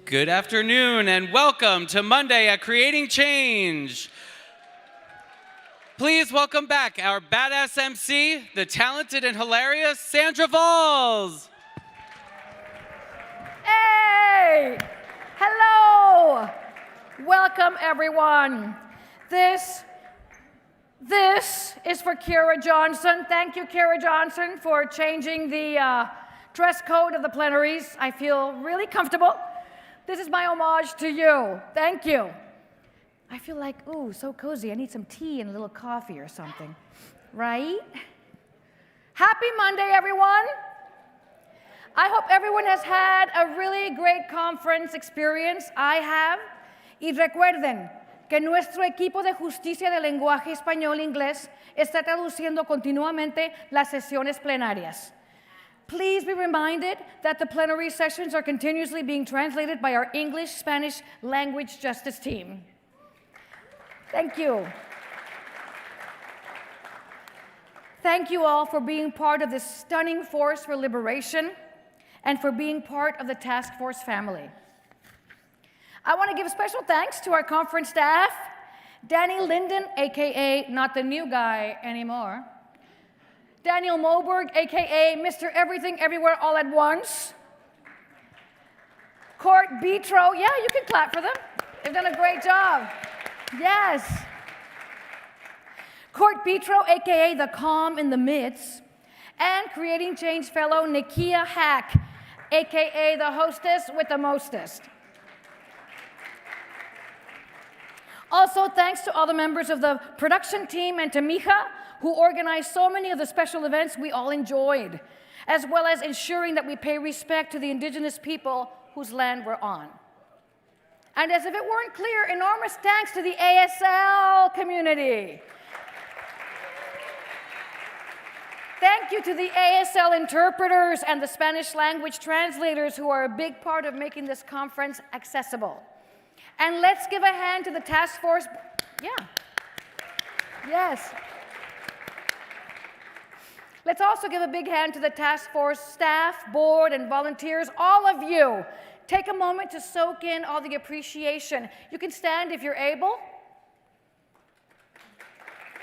Good afternoon and welcome to Monday at Creating Change. Please welcome back our badass MC, the talented and hilarious Sandra Valls. Hey! Hello! Welcome, everyone. This is for Kira Johnson. Thank you, Kira Johnson, for changing the dress code of the plenaries. I feel really comfortable. This is my homage to you. Thank you. I feel like, ooh, so cozy. I need some tea and a little coffee or something, right? Happy Monday, everyone. I hope everyone has had a really great conference experience. I have. Y recuerden que nuestro equipo de justicia de lenguaje español-inglés está traduciendo continuamente las sesiones plenarias. Please be reminded that the plenary sessions are continuously being translated by our English-Spanish language justice team. Thank you. Thank you all for being part of this stunning force for liberation and for being part of the task force family. I want to give special thanks to our conference staff, Danny Linden, AKA not the new guy anymore, Daniel Moberg, AKA Mr. Everything Everywhere All at Once, Court Betro, yeah, you can clap for them. They've done a great job. Yes. Court Betro, AKA the calm in the midst, and Creating Change fellow Nikia Hack, AKA the hostess with the mostest. Also, thanks to all the members of the production team and to Mija, who organized so many of the special events we all enjoyed, as well as ensuring that we pay respect to the indigenous people whose land we're on. And as if it weren't clear, enormous thanks to the ASL community. Thank you to the ASL interpreters and the Spanish language translators who are a big part of making this conference accessible. And let's give a hand to the task force. Yeah. Yes. Let's also give a big hand to the task force staff, board, and volunteers, all of you. Take a moment to soak in all the appreciation. You can stand if you're able.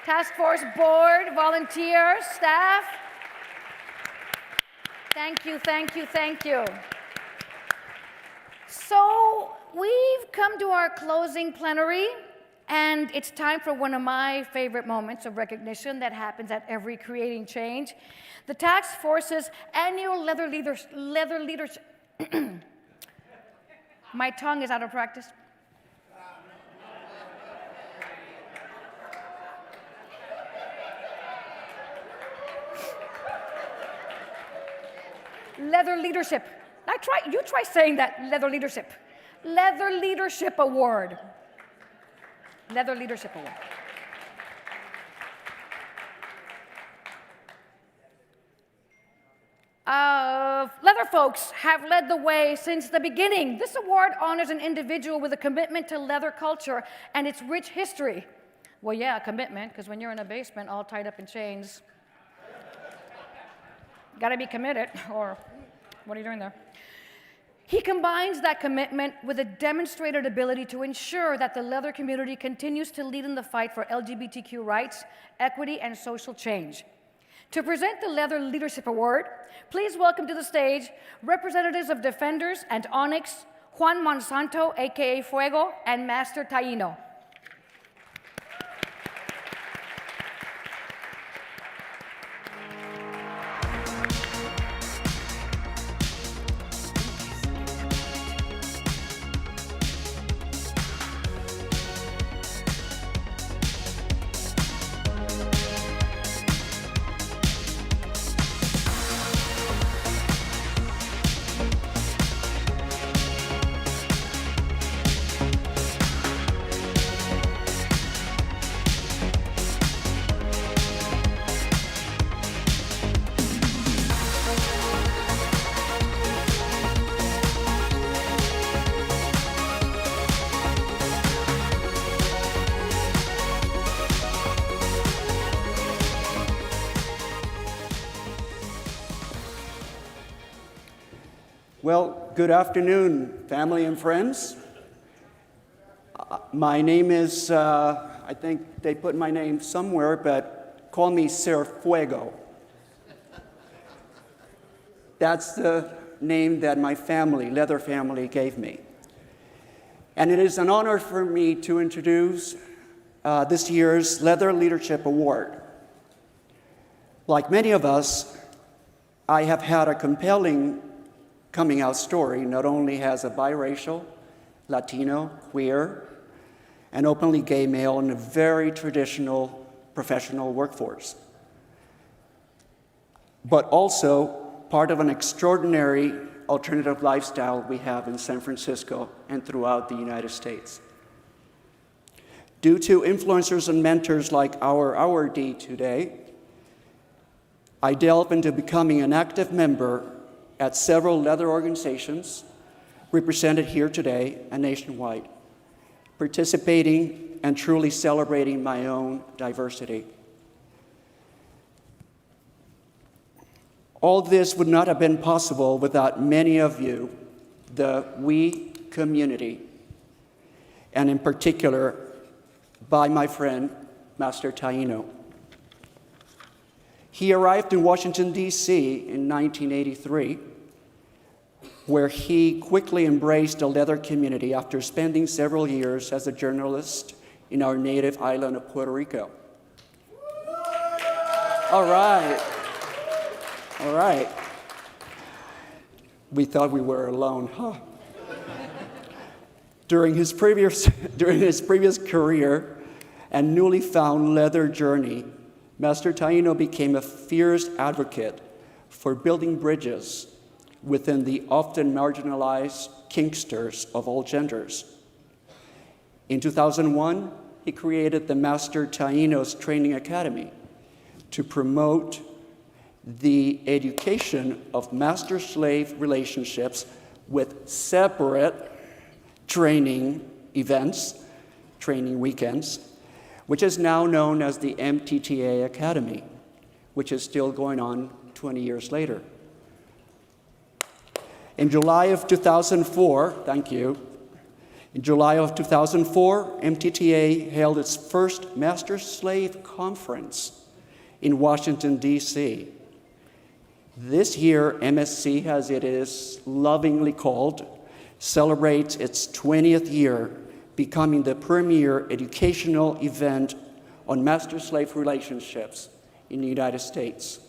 Task force, board, volunteers, staff. Thank you, thank you, thank you. So we've come to our closing plenary, and it's time for one of my favorite moments of recognition that happens at every Creating Change. The task force's annual leather leadership. My tongue is out of practice. Leather leadership. You try saying that, leather leadership. Leather Leadership Award. Leather Leadership Award. Leather folks have led the way since the beginning. This award honors an individual with a commitment to leather culture and its rich history. Well, yeah, a commitment, because when you're in a basement all tied up in chains, you gotta be committed, or what are you doing there? He combines that commitment with a demonstrated ability to ensure that the leather community continues to lead in the fight for LGBTQ rights, equity, and social change. To present the Leather Leadership Award, please welcome to the stage representatives of Defenders and Onyx, Juan Monsanto, AKA Fuego, and Master Taino. Well, good afternoon, family and friends. My name is, I think they put my name somewhere, but call me Ser Fuego. That's the name that my family, Leather family, gave me. And it is an honor for me to introduce this year's Leather Leadership Award. Like many of us, I have had a compelling coming out story, not only as a biracial, Latino, queer, and openly gay male in a very traditional professional workforce, but also part of an extraordinary alternative lifestyle we have in San Francisco and throughout the United States. Due to influencers and mentors like our D today, I delve into becoming an active member at several leather organizations represented here today and nationwide, participating and truly celebrating my own diversity. All this would not have been possible without many of you, the we community, and in particular, by my friend, Master Taino. He arrived in Washington, D.C. in 1983, where he quickly embraced the leather community after spending several years as a journalist in our native island of Puerto Rico. All right. We thought we were alone, huh? During his previous career and newly found leather journey, Master Taino became a fierce advocate for building bridges within the often marginalized kinksters of all genders. In 2001, he created the Master Taino's Training Academy to promote the education of master-slave relationships with separate training events, training weekends, which is now known as the MTTA Academy, which is still going on 20 years later. In July of 2004, in July of 2004, MTTA held its first Master-Slave Conference in Washington, D.C. This year, MSC, as it is lovingly called, celebrates its 20th year, becoming the premier educational event on master-slave relationships in the United States.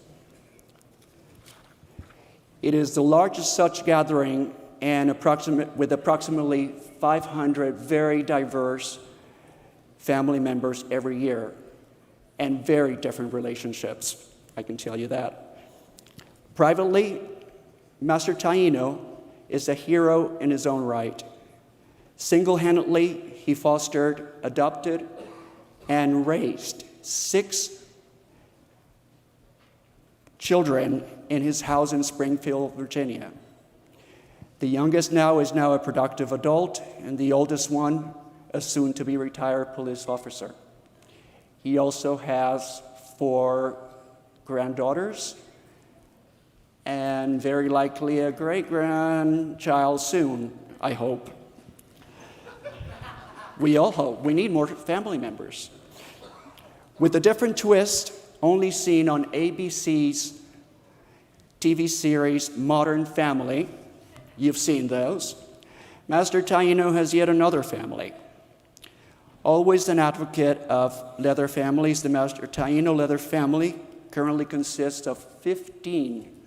It is the largest such gathering and with approximately 500 very diverse family members every year and very different relationships, I can tell you that. Privately, Master Taino is a hero in his own right. Single-handedly, he fostered, adopted, and raised 6 children in his house in Springfield, Virginia. The youngest is now a productive adult, and the oldest one, a soon-to-be retired police officer. He also has 4 granddaughters, and very likely a great-grandchild soon, I hope. We all hope. We need more family members. With a different twist, only seen on ABC's TV series Modern Family, you've seen those, Master Taino has yet another family. Always an advocate of leather families, the Master Taino leather family currently consists of 15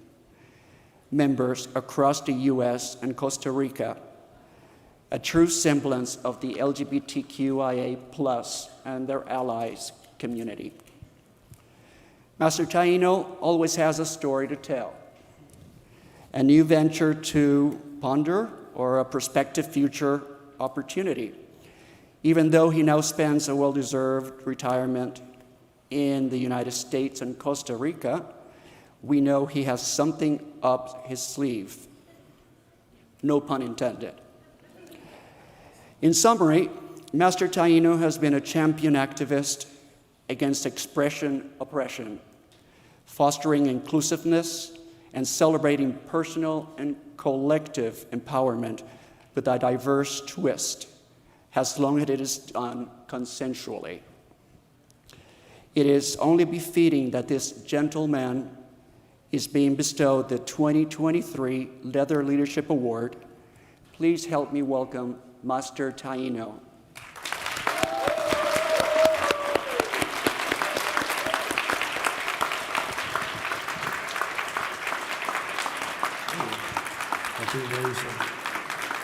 members across the U.S. and Costa Rica, a true semblance of the LGBTQIA+ and their allies community. Master Taino always has a story to tell, a new venture to ponder, or a prospective future opportunity. Even though he now spends a well-deserved retirement in the United States and Costa Rica, we know he has something up his sleeve. No pun intended. In summary, Master Taino has been a champion activist against expression oppression, fostering inclusiveness and celebrating personal and collective empowerment with a diverse twist, as long as it is done consensually. It is only befitting that this gentleman is being bestowed the 2023 Leather Leadership Award. Please help me welcome Master Taino.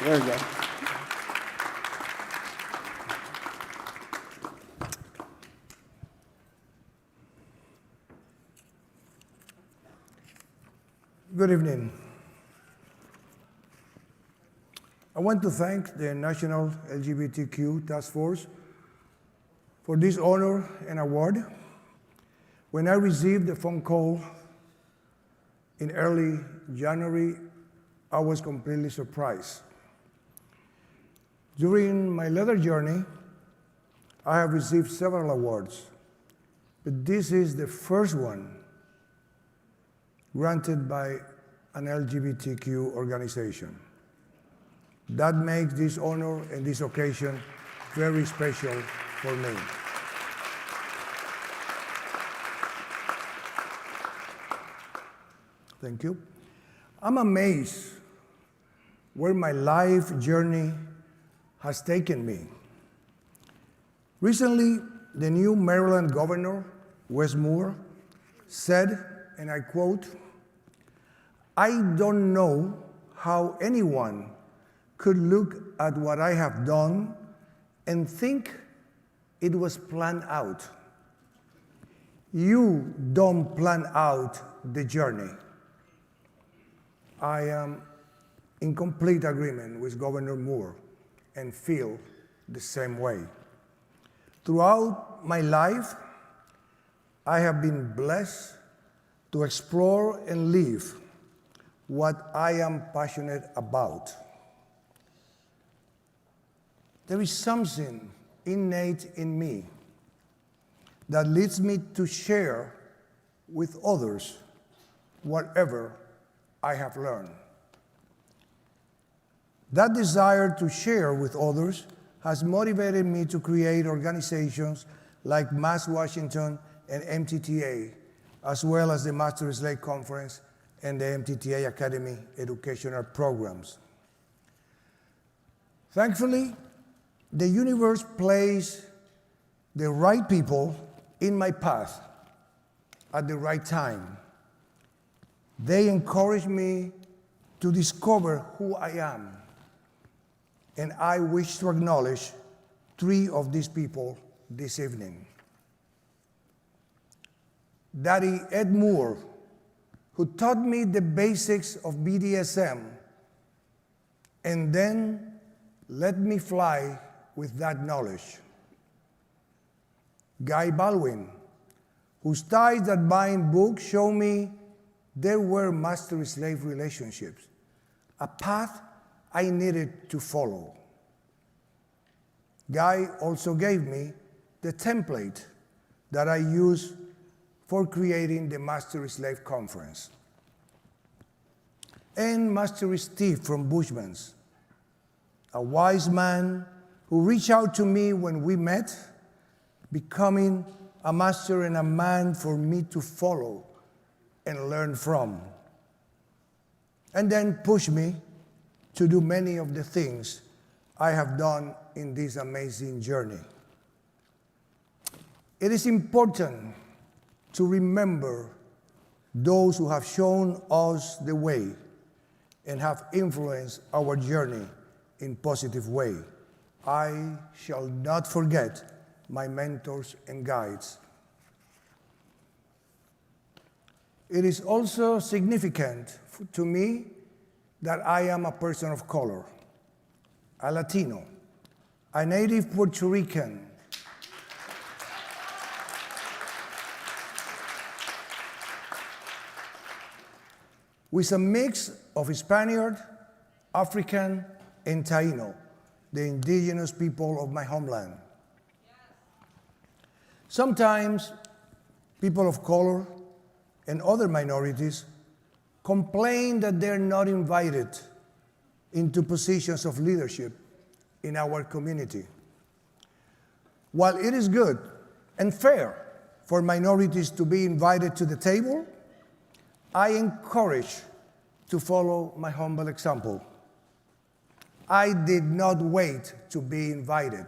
There you go. Good evening. I want to thank the National LGBTQ Task Force for this honor and award. When I received the phone call in early January, I was completely surprised. During my leather journey, I have received several awards, but this is the first one granted by an LGBTQ organization. That makes this honor and this occasion very special for me. Thank you. I'm amazed where my life journey has taken me. Recently, the new Maryland governor, Wes Moore, said, and I quote, "I don't know how anyone could look at what I have done and think it was planned out. You don't plan out the journey." I am in complete agreement with Governor Moore and feel the same way. Throughout my life, I have been blessed to explore and live what I am passionate about. There is something innate in me that leads me to share with others whatever I have learned. That desire to share with others has motivated me to create organizations like Mass Washington and MTTA, as well as the Master Slave Conference and the MTTA Academy educational programs. Thankfully, the universe placed the right people in my path at the right time. They encouraged me to discover who I am, and I wish to acknowledge 3 of these people this evening. Daddy Ed Moore, who taught me the basics of BDSM and then let me fly with that knowledge. Guy Baldwin, whose ties that bind books show me there were master-slave relationships, a path I needed to follow. Guy also gave me the template that I use for creating the Master-Slave Conference. And Master Steve from Bushman's, a wise man who reached out to me when we met, becoming a master and a man for me to follow and learn from, and then pushed me to do many of the things I have done in this amazing journey. It is important to remember those who have shown us the way and have influenced our journey in a positive way. I shall not forget my mentors and guides. It is also significant to me that I am a person of color, a Latino, a native Puerto Rican, with a mix of Spaniard, African, and Taino, the indigenous people of my homeland. Sometimes people of color and other minorities complain that they're not invited into positions of leadership in our community. While it is good and fair for minorities to be invited to the table, I encourage to follow my humble example. I did not wait to be invited.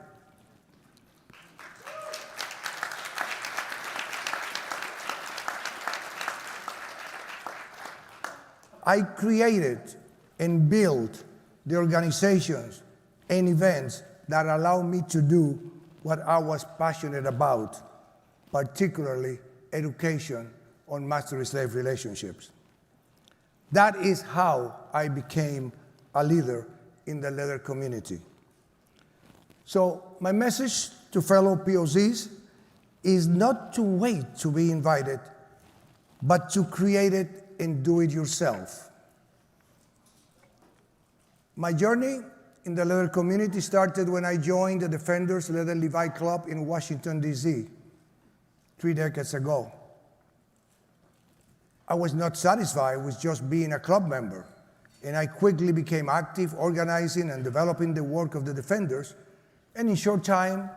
I created and built the organizations and events that allow me to do what I was passionate about, particularly education on master-slave relationships. That is how I became a leader in the leather community. So my message to fellow POCs is not to wait to be invited, but to create it and do it yourself. My journey in the leather community started when I joined the Defenders Leather Levi Club in Washington, D.C. 3 decades ago. I was not satisfied with just being a club member, and I quickly became active, organizing and developing the work of the Defenders, and in short time,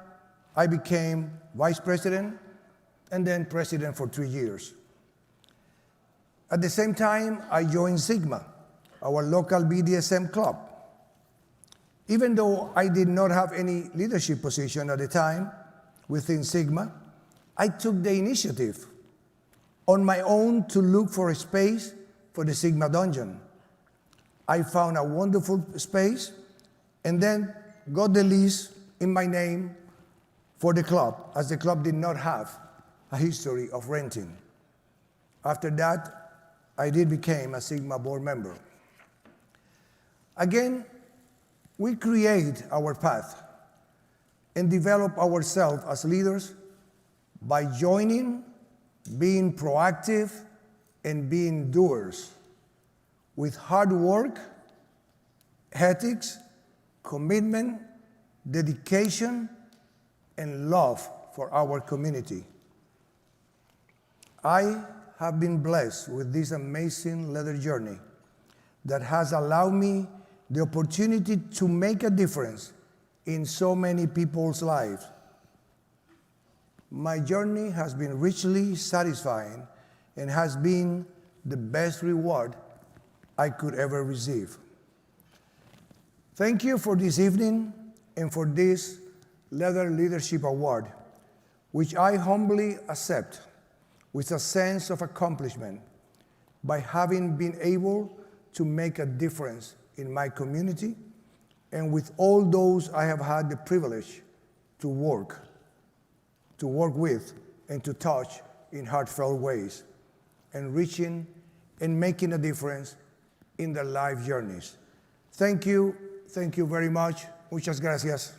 I became vice president and then president for 3 years. At the same time, I joined Sigma, our local BDSM club. Even though I did not have any leadership position at the time within Sigma, I took the initiative on my own to look for a space for the Sigma Dungeon. I found a wonderful space and then got the lease in my name for the club, as the club did not have a history of renting. After that, I did become a Sigma board member. Again, we create our path and develop ourselves as leaders by joining, being proactive, and being doers with hard work, ethics, commitment, dedication, and love for our community. I have been blessed with this amazing leather journey that has allowed me the opportunity to make a difference in so many people's lives. My journey has been richly satisfying and has been the best reward I could ever receive. Thank you for this evening and for this Leather Leadership Award, which I humbly accept with a sense of accomplishment by having been able to make a difference in my community and with all those I have had the privilege to work with and to touch in heartfelt ways, enriching and making a difference in their life journeys. Thank you very much. Muchas gracias.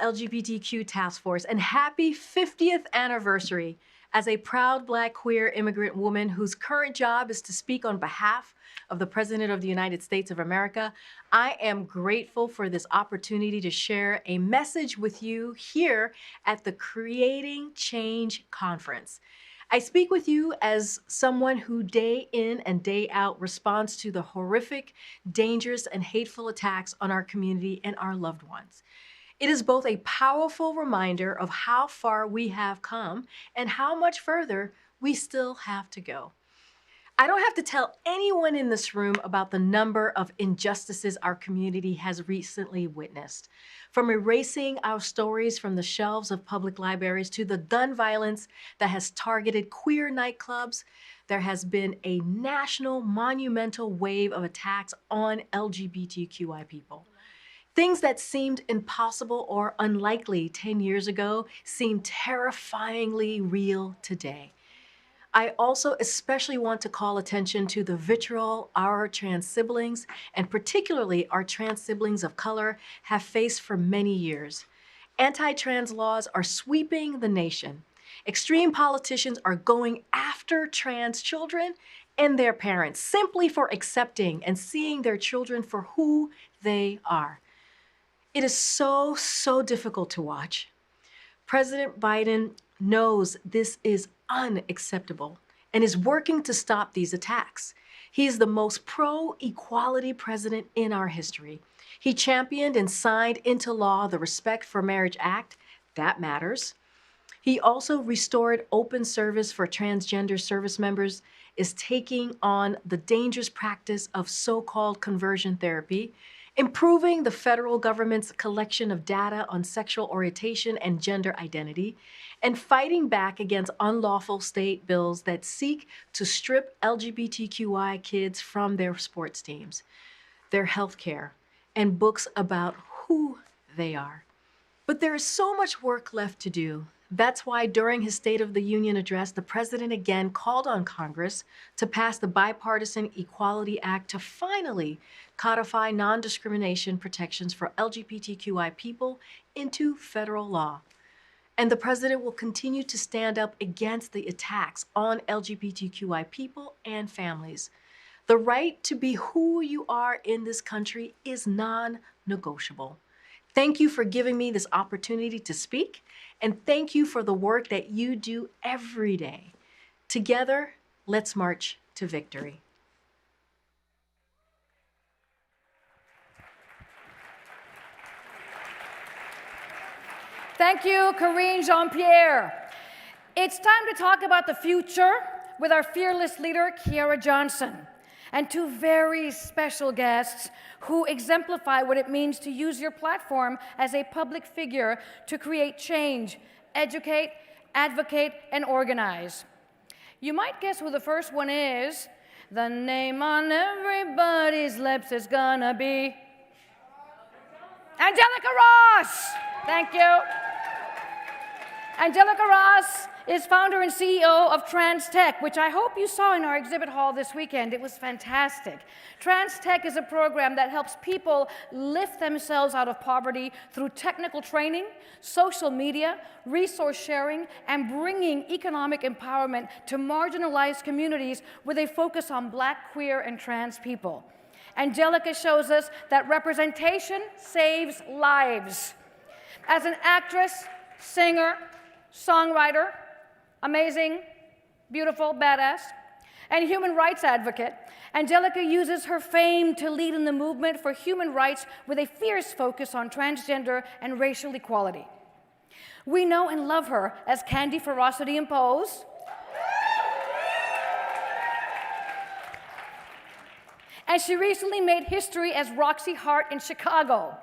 LGBTQ Task Force, and happy 50th anniversary. As a proud Black queer immigrant woman whose current job is to speak on behalf of the President of the United States of America, I am grateful for this opportunity to share a message with you here at the Creating Change Conference. I speak with you as someone who day in and day out responds to the horrific, dangerous, and hateful attacks on our community and our loved ones. It is both a powerful reminder of how far we have come and how much further we still have to go. I don't have to tell anyone in this room about the number of injustices our community has recently witnessed. From erasing our stories from the shelves of public libraries to the gun violence that has targeted queer nightclubs, there has been a national monumental wave of attacks on LGBTQI people. Things that seemed impossible or unlikely 10 years ago seem terrifyingly real today. I also especially want to call attention to the vitriol our trans siblings, and particularly our trans siblings of color, have faced for many years. Anti-trans laws are sweeping the nation. Extreme politicians are going after trans children and their parents simply for accepting and seeing their children for who they are. It is so difficult to watch. President Biden knows this is unacceptable and is working to stop these attacks. He is the most pro-equality president in our history. He championed and signed into law the Respect for Marriage Act. That matters. He also restored open service for transgender service members, is taking on the dangerous practice of so-called conversion therapy, improving the federal government's collection of data on sexual orientation and gender identity, and fighting back against unlawful state bills that seek to strip LGBTQI kids from their sports teams, their health care, and books about who they are. But there is so much work left to do. That's why during his State of the Union address, the president again called on Congress to pass the Bipartisan Equality Act to finally codify non-discrimination protections for LGBTQI people into federal law. And the president will continue to stand up against the attacks on LGBTQI people and families. The right to be who you are in this country is non-negotiable. Thank you for giving me this opportunity to speak, and thank you for the work that you do every day. Together, let's march to victory. Thank you, Karine Jean-Pierre. It's time to talk about the future with our fearless leader, Kiara Johnson, and two very special guests who exemplify what it means to use your platform as a public figure to create change, educate, advocate, and organize. You might guess who the first one is. The name on everybody's lips is gonna be Angelica Ross. Thank you. Angelica Ross is founder and CEO of Trans Tech, which I hope you saw in our exhibit hall this weekend. It was fantastic. Trans Tech is a program that helps people lift themselves out of poverty through technical training, social media, resource sharing, and bringing economic empowerment to marginalized communities with a focus on Black, queer, and trans people. Angelica shows us that representation saves lives. As an actress, singer, songwriter, amazing, beautiful, badass, and human rights advocate, Angelica uses her fame to lead in the movement for human rights with a fierce focus on transgender and racial equality. We know and love her as Candy Ferocity in Pose, and she recently made history as Roxy Hart in Chicago.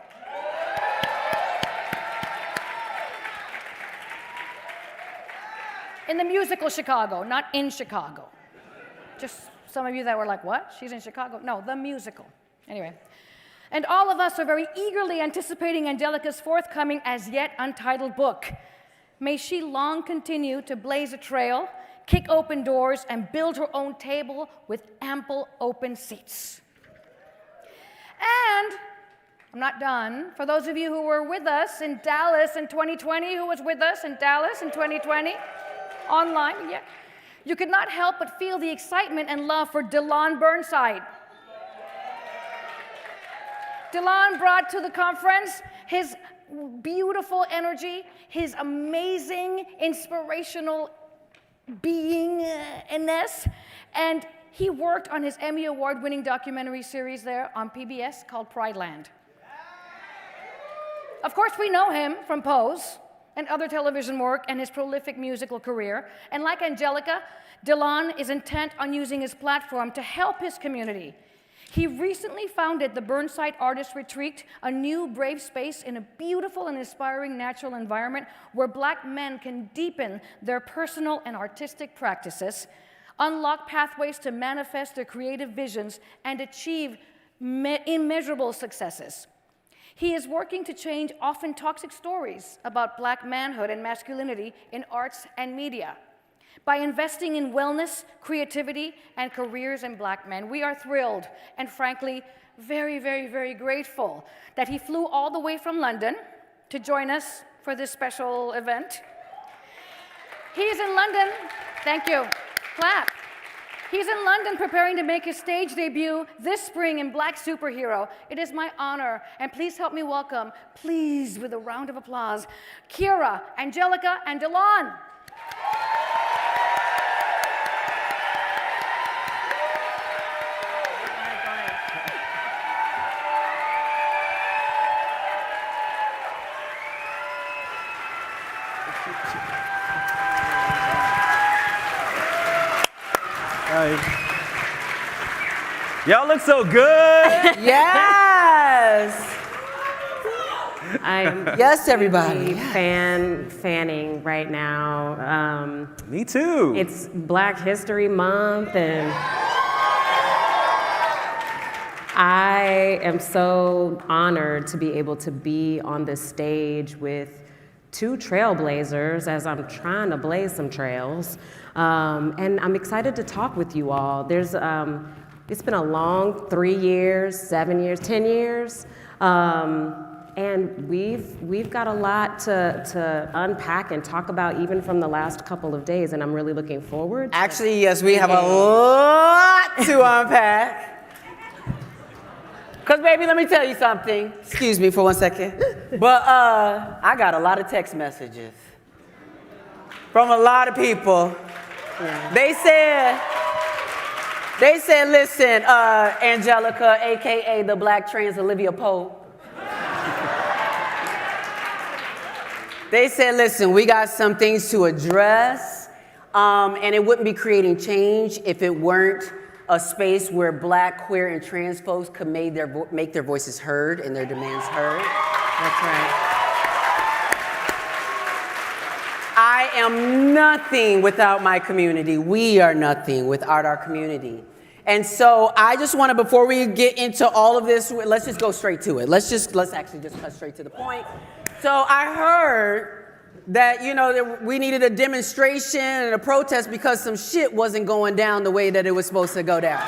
In the musical Chicago, not in Chicago. Just some of you that were like, what? She's in Chicago? No, the musical. Anyway. And all of us are very eagerly anticipating Angelica's forthcoming as yet untitled book. May she long continue to blaze a trail, kick open doors, and build her own table with ample open seats. And I'm not done. For those of you who were with us in Dallas in 2020, who was with us in Dallas in 2020? Online, yeah. You could not help but feel the excitement and love for DeLon Burnside. DeLon brought to the conference his beautiful energy, his amazing, inspirational beingness, and he worked on his Emmy Award-winning documentary series there on PBS called Pride Land. Of course, we know him from Pose. and other television work and his prolific musical career. And like Angelica, Delon is intent on using his platform to help his community. He recently founded the Burnside Artist Retreat, a new brave space in a beautiful and inspiring natural environment where Black men can deepen their personal and artistic practices, unlock pathways to manifest their creative visions, and achieve immeasurable successes. He is working to change often toxic stories about Black manhood and masculinity in arts and media. By investing in wellness, creativity, and careers in Black men, we are thrilled and frankly very, very, very grateful that he flew all the way from London to join us for this special event. He's in London, thank you, clap. He's in London preparing to make his stage debut this spring in Black Superhero. It is my honor, and please help me welcome, please with a round of applause, Kira, Angelica, and Delon. Y'all look so good. Yes. I am Yes, everybody. fanning right now. Me too. It's Black History Month, and I am so honored to be able to be on this stage with two trailblazers as I'm trying to blaze some trails. And I'm excited to talk with you all. It's been a long 3 years, 7 years, 10 years. And we've got a lot to unpack and talk about even from the last couple of days, and I'm really looking forward to Actually, yes, we have a lot to unpack. Because, baby, let me tell you something. Excuse me for 1 second. But I got a lot of text messages from a lot of people. Yeah. They said, listen, Angelica, AKA the Black Trans Olivia Pope. They said, listen, we got some things to address, and it wouldn't be creating change if it weren't a space where Black, queer, and trans folks could make their voices heard and their demands heard. That's right. I am nothing without my community. We are nothing without our community. And so I just want to, before we get into all of this, let's just go straight to it. Let's actually just cut straight to the point. So I heard that, that we needed a demonstration and a protest because some shit wasn't going down the way that it was supposed to go down.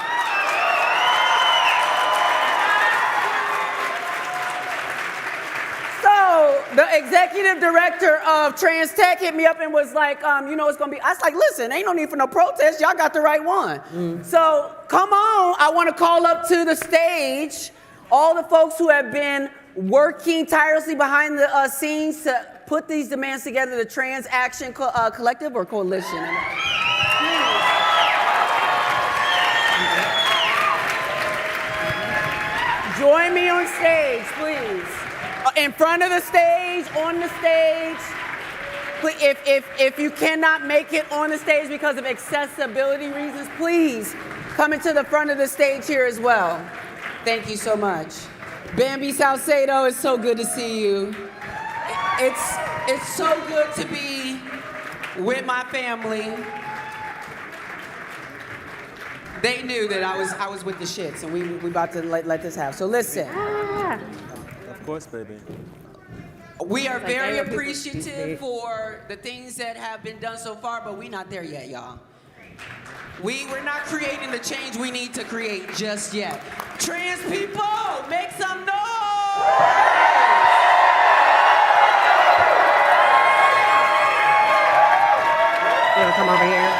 So the executive director of Trans Tech hit me up and was like, it's going to be, I was like, listen, ain't no need for no protest. Y'all got the right one. So come on, I want to call up to the stage all the folks who have been working tirelessly behind the scenes to put these demands together, the Trans Action Collective or Coalition. Join me on stage, please. In front of the stage, on the stage. If you cannot make it on the stage because of accessibility reasons, please come into the front of the stage here as well. Thank you so much. Bambi Salcedo, it's so good to see you. It's so good to be with my family. They knew that I was with the shits, and we about to let this happen. So listen. Of course, baby. We are very appreciative for the things that have been done so far, but we're not there yet, y'all. We're not creating the change we need to create just yet. Trans people, make some noise! You wanna come over here?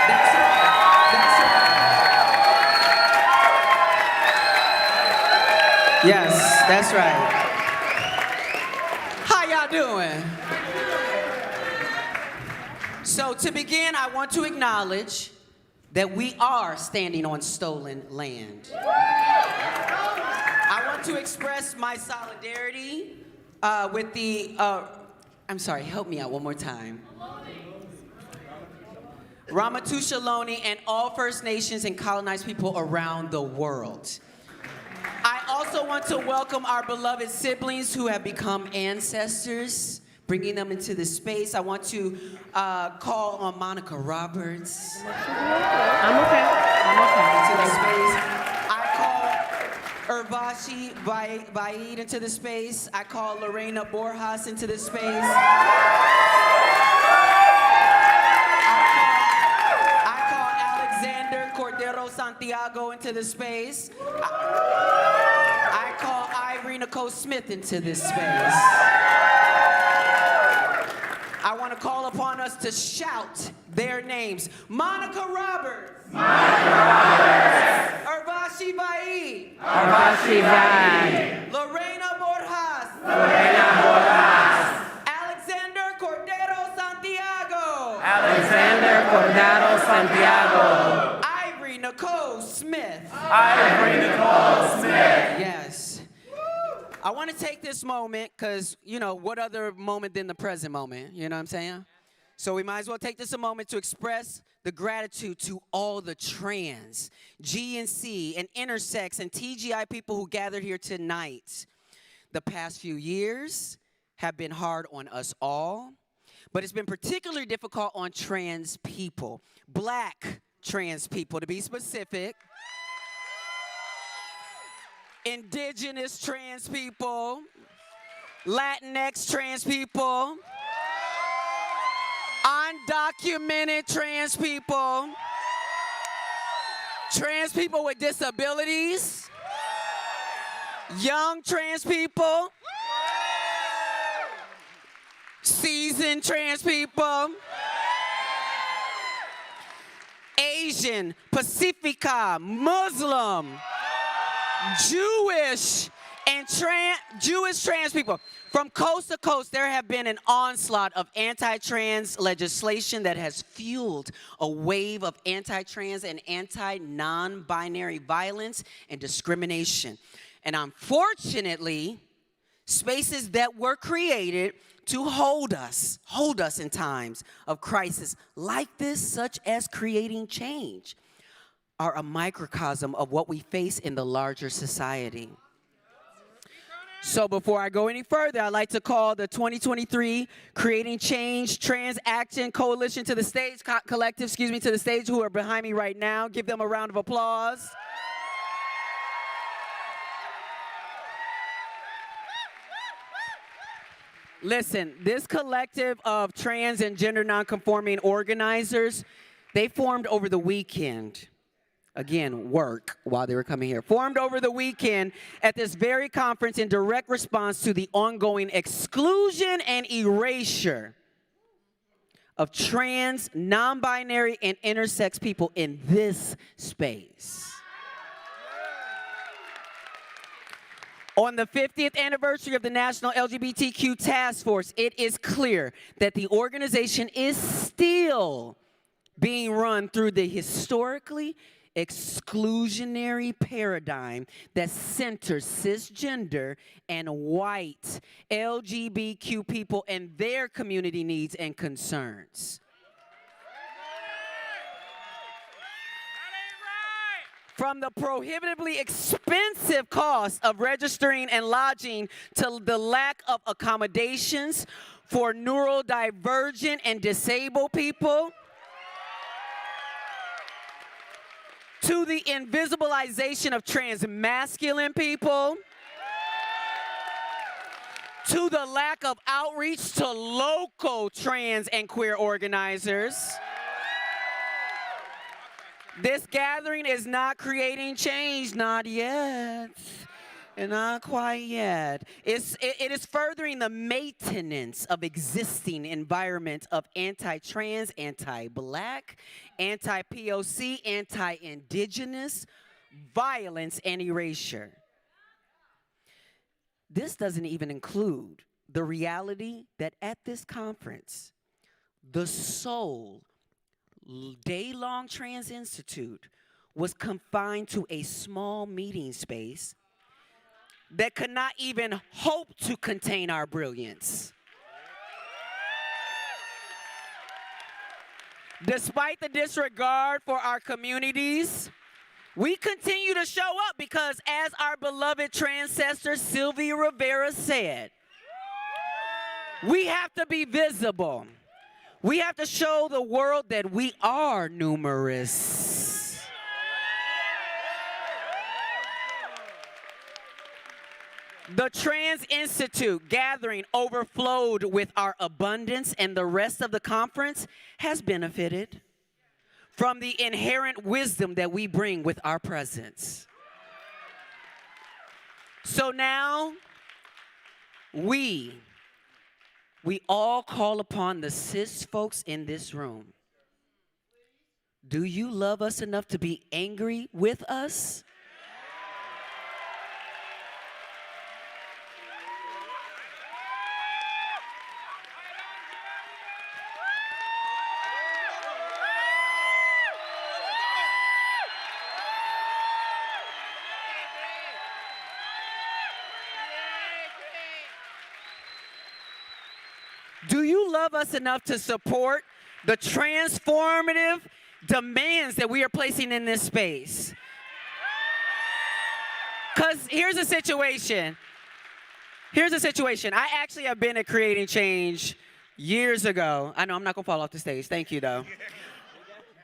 That's right. Yes, that's right. How y'all doing? So to begin, I want to acknowledge that we are standing on stolen land. want to express my solidarity with the, I'm sorry, help me out one more time. Ramaytush Ohlone and all First Nations and colonized people around the world. I also want to welcome our beloved siblings who have become ancestors, bringing them into this space. I want to call on Monica Roberts. I'm okay. Into the space. I call Urvashi Baid into the space. I call Lorena Borjas into the space. Cordero Santiago into the space. I call Ivory Nicole Smith into this space. I want to call upon us to shout their names. Monica Roberts. Urvashi Bai. Lorena Borjas. Alexander Cordero Santiago. Nicole Smith. Yes. I want to take this moment because, you know, what other moment than the present moment? You know what I'm saying? So we might as well take this a moment to express the gratitude to all the trans, G and C, and intersex, and TGI people who gathered here tonight. The past few years have been hard on us all, but it's been particularly difficult on trans people. Black trans people, to be specific. Indigenous trans people. Latinx trans people. Undocumented trans people. Trans people with disabilities. Young trans people. Seasoned trans people. Asian, Pacifica, Muslim, Jewish, and Jewish trans people. From coast to coast, there have been an onslaught of anti-trans legislation that has fueled a wave of anti-trans and anti-non-binary violence and discrimination. And unfortunately, spaces that were created to hold us in times of crisis like this, such as creating change, are a microcosm of what we face in the larger society. So before I go any further, I'd like to call the 2023 Creating Change Trans Action Coalition to the stage, collective, to the stage, who are behind me right now. Give them a round of applause. Listen, this collective of trans and gender nonconforming organizers, they formed over the weekend. Again, work while they were coming here. Formed over the weekend at this very conference in direct response to the ongoing exclusion and erasure of trans, non-binary, and intersex people in this space. On the 50th anniversary of the National LGBTQ Task Force, it is clear that the organization is still being run through the historically exclusionary paradigm that centers cisgender and white LGBTQ people and their community needs and concerns. From the prohibitively expensive cost of registering and lodging to the lack of accommodations for neurodivergent and disabled people, to the invisibilization of trans masculine people, to the lack of outreach to local trans and queer organizers. This gathering is not creating change, not yet, and not quite yet. It is furthering the maintenance of existing environment of anti-trans, anti-black, anti-POC, anti-indigenous violence and erasure. This doesn't even include the reality that at this conference, the sole day-long Trans Institute was confined to a small meeting space that could not even hope to contain our brilliance. Despite the disregard for our communities, we continue to show up because, as our beloved transcestor Sylvia Rivera said, we have to be visible. We have to show the world that we are numerous. The Trans Institute gathering overflowed with our abundance, and the rest of the conference has benefited from the inherent wisdom that we bring with our presence. So now, we all call upon the cis folks in this room. Do you love us enough to be angry with us? Do you love us enough to support the transformative demands that we are placing in this space? Because here's a situation. I actually have been at Creating Change years ago. I know I'm not going to fall off the stage. Thank you, though.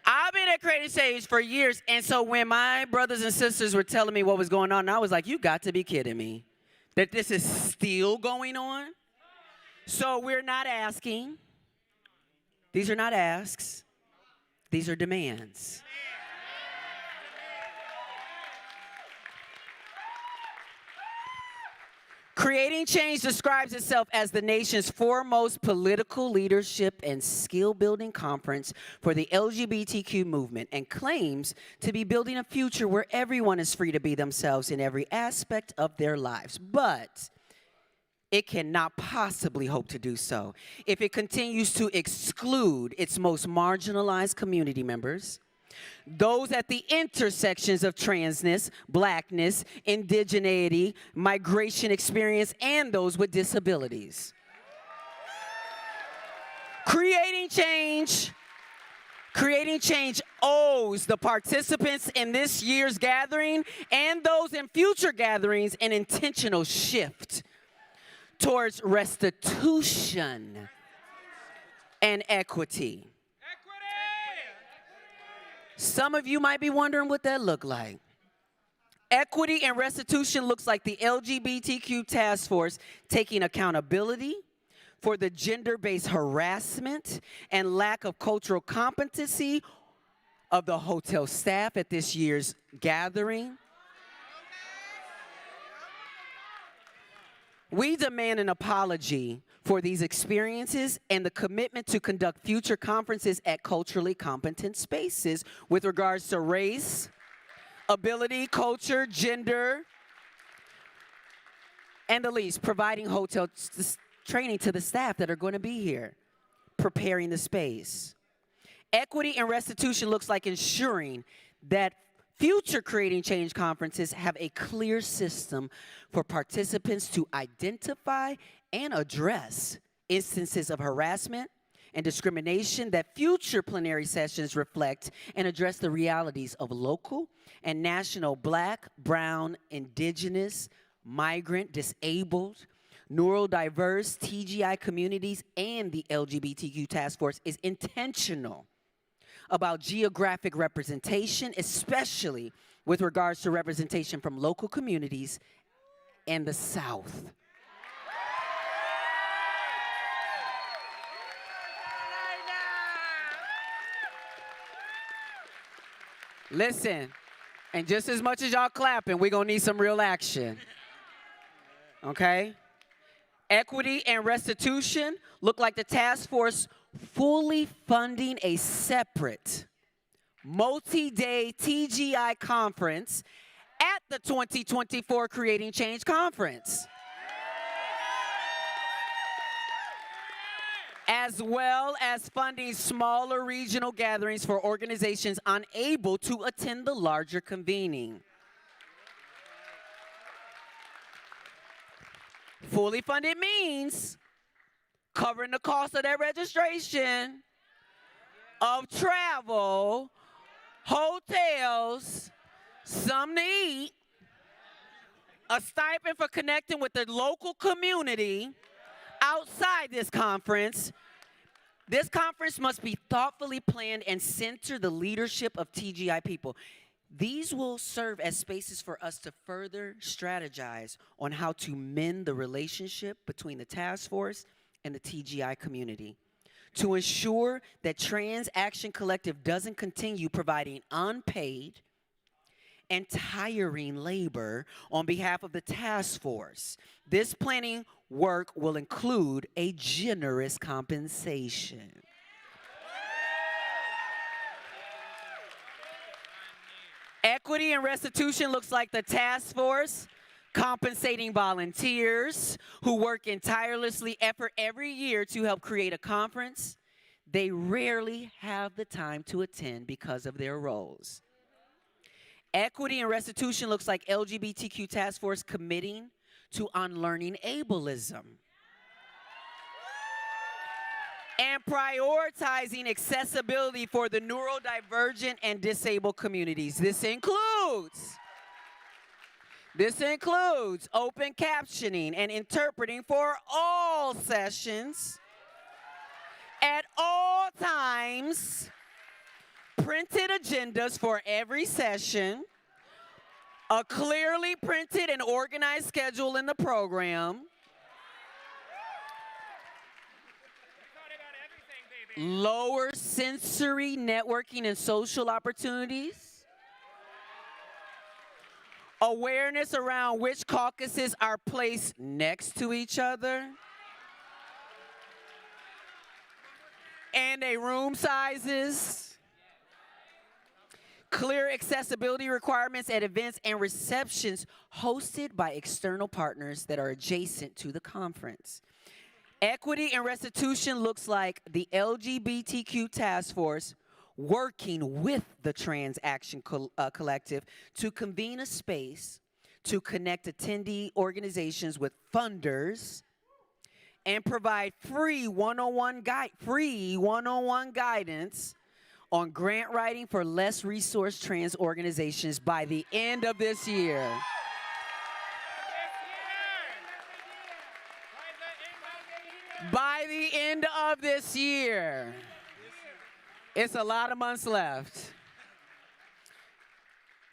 I've been at Creating Change for years. And so when my brothers and sisters were telling me what was going on, I was like, you got to be kidding me. That this is still going on? So we're not asking. These are not asks. These are demands. Creating Change describes itself as the nation's foremost political leadership and skill-building conference for the LGBTQ movement, and claims to be building a future where everyone is free to be themselves in every aspect of their lives. But it cannot possibly hope to do so if it continues to exclude its most marginalized community members, those at the intersections of transness, blackness, indigeneity, migration experience, and those with disabilities. Creating Change owes the participants in this year's gathering and those in future gatherings an intentional shift towards restitution and equity. Some of you might be wondering what that looked like. Equity and restitution looks like the LGBTQ task force taking accountability for the gender-based harassment and lack of cultural competency of the hotel staff at this year's gathering. We demand an apology for these experiences and the commitment to conduct future conferences at culturally competent spaces with regards to race, ability, culture, gender, and the least, providing hotel training to the staff that are going to be here, preparing the space. Equity and restitution looks like ensuring that future Creating Change conferences have a clear system for participants to identify and address instances of harassment and discrimination, that future plenary sessions reflect and address the realities of local and national Black, Brown, Indigenous, migrant, disabled, neurodiverse, TGI communities, and the LGBTQ task force is intentional about geographic representation, especially with regards to representation from local communities and the South. Listen, and just as much as y'all clapping, we're gonna need some real action. Okay? Equity and restitution look like the task force fully funding a separate multi-day TGI conference at the 2024 Creating Change Conference, as well as funding smaller regional gatherings for organizations unable to attend the larger convening. Fully funded means covering the cost of their registration, of travel, hotels, something to eat, a stipend for connecting with the local community outside this conference. This conference must be thoughtfully planned and center the leadership of TGI people. These will serve as spaces for us to further strategize on how to mend the relationship between the task force and the TGI community, to ensure that Trans Action Collective doesn't continue providing unpaid and tiring labor on behalf of the task force. This planning work will include a generous compensation. Equity and restitution looks like the task force compensating volunteers who work in tirelessly effort every year to help create a conference they rarely have the time to attend because of their roles. Equity and restitution looks like LGBTQ task force committing to unlearning ableism and prioritizing accessibility for the neurodivergent and disabled communities. This includes open captioning and interpreting for all sessions at all times, printed agendas for every session, a clearly printed and organized schedule in the program, lower sensory networking and social opportunities, awareness around which caucuses are placed next to each other, and their room sizes, clear accessibility requirements at events and receptions hosted by external partners that are adjacent to the conference. Equity and restitution looks like the LGBTQ task force working with the Trans Action Collective to convene a space to connect attendee organizations with funders and provide free one-on-one guidance on grant writing for less resourced trans organizations by the end of this year. By the end of this year. It's a lot of months left.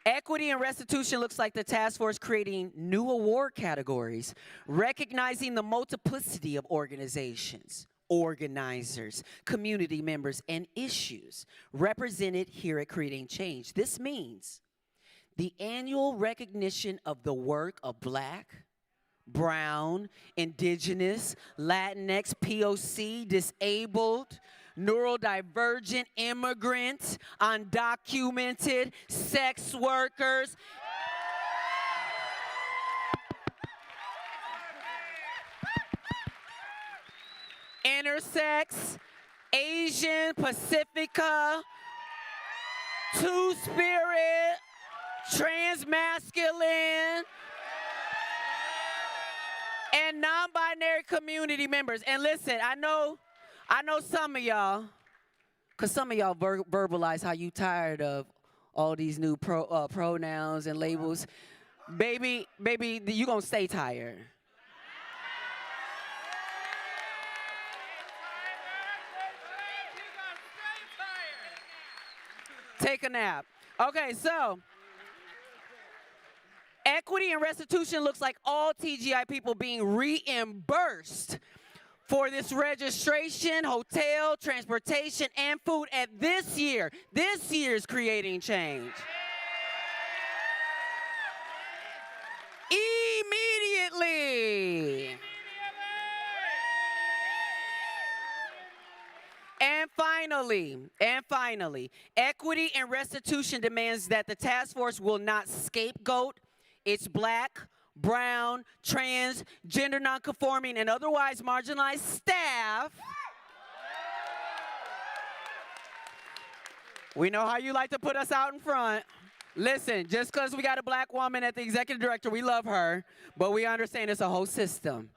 Equity and restitution looks like the task force creating new award categories, recognizing the multiplicity of organizations, organizers, community members, and issues represented here at Creating Change. This means the annual recognition of the work of Black, Brown, Indigenous, Latinx, POC, disabled, neurodivergent, immigrant, undocumented, sex workers, intersex, Asian, Pacifica, two-spirit, transmasculine, and non-binary community members. And listen, I know some of y'all, because some of y'all verbalize how you tired of all these new pronouns and labels. Baby, you gonna stay tired. Take a nap. Okay, so equity and restitution looks like all TGI people being reimbursed for this registration, hotel, transportation, and food at this year's Creating Change. Immediately. And finally, equity and restitution demands that the task force will not scapegoat its Black, Brown, trans, gender nonconforming, and otherwise marginalized staff. We know how you like to put us out in front. Listen, just because we got a Black woman at the executive director, we love her, but we understand it's a whole system.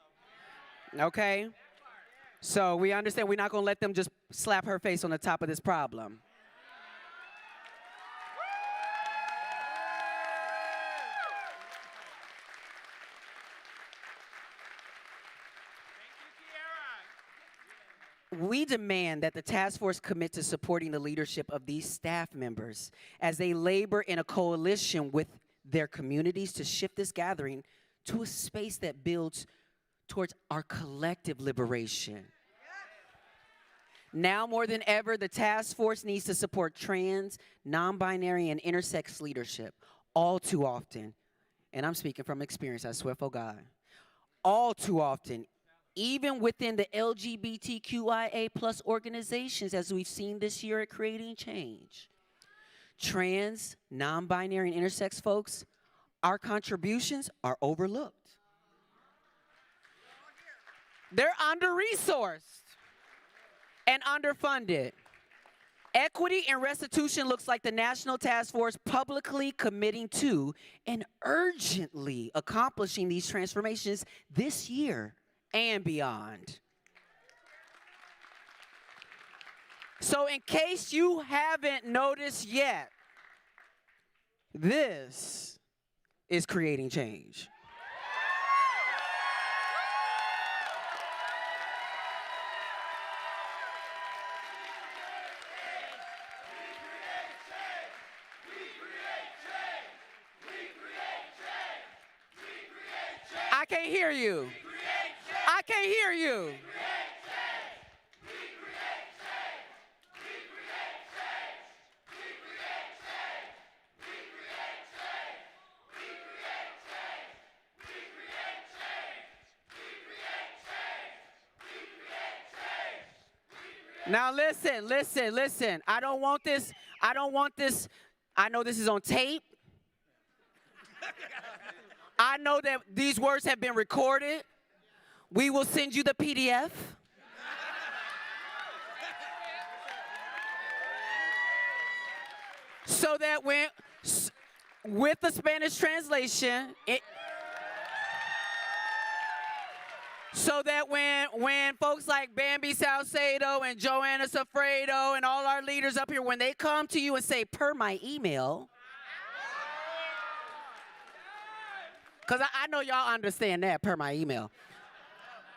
Okay? So we understand we're not going to let them just slap her face on the top of this problem. We demand that the task force commit to supporting the leadership of these staff members as they labor in a coalition with their communities to shift this gathering to a space that builds towards our collective liberation. Now more than ever, the task force needs to support trans, non-binary, and intersex leadership. All too often, and I'm speaking from experience, I swear for God, all too often, even within the LGBTQIA plus organizations, as we've seen this year at Creating Change, trans, non-binary, and intersex folks, our contributions are overlooked. They're under-resourced and underfunded. Equity and restitution looks like the National Task Force publicly committing to and urgently accomplishing these transformations this year and beyond. So in case you haven't noticed yet, this is Creating Change. I can't hear you. I can't hear you. Now listen. I don't want this. I know this is on tape. I know that these words have been recorded. We will send you the PDF. So that with the Spanish translation, so that when folks like Bambi Salcedo and Joanna Safredo and all our leaders up here, when they come to you and say, per my email, because I know y'all understand that, per my email.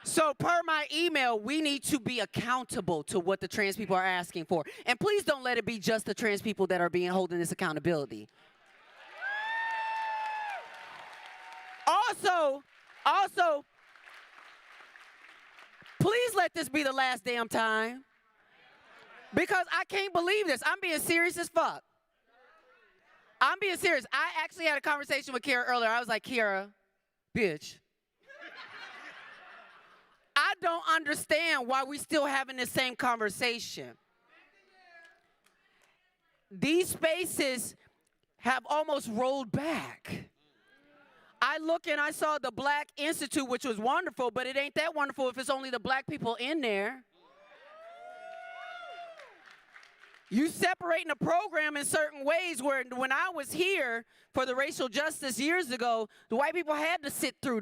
So per my email, we need to be accountable to what the trans people are asking for. And please don't let it be just the trans people that are being holding this accountability. Also, please let this be the last damn time. Because I can't believe this. I'm being serious as fuck. I'm being serious. I actually had a conversation with Kiara earlier. I was like, Kiara, bitch, I don't understand why we still having the same conversation. These spaces have almost rolled back. I look and I saw the Black Institute, which was wonderful, but it ain't that wonderful if it's only the black people in there. You separating the program in certain ways where when I was here for the racial justice years ago, the white people had to sit through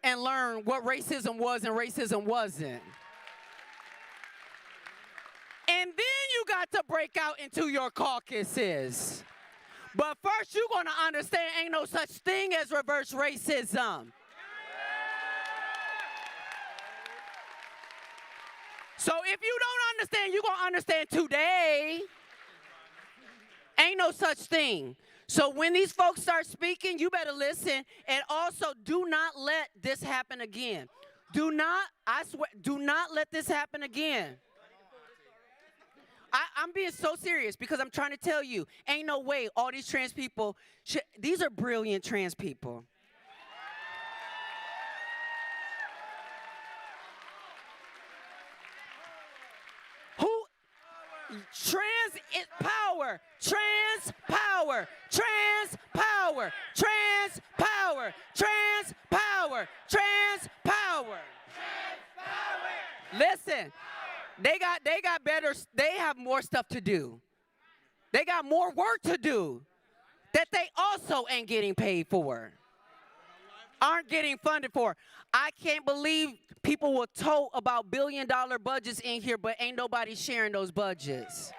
and learn what racism was and racism wasn't. And then you got to break out into your caucuses. But first you're going to understand ain't no such thing as reverse racism. So if you don't understand, you're going to understand today. Ain't no such thing. So when these folks start speaking, you better listen. And also, do not let this happen again. I swear, do not let this happen again. I'm being so serious because I'm trying to tell you, ain't no way all these trans people, these are brilliant trans people. Trans is power. Trans power. Trans power. Trans power. Trans power. Trans power. Listen, they have more stuff to do. They got more work to do that they also ain't getting paid for. aren't getting funded for. I can't believe people will tote about billion-dollar budgets in here, but ain't nobody sharing those budgets.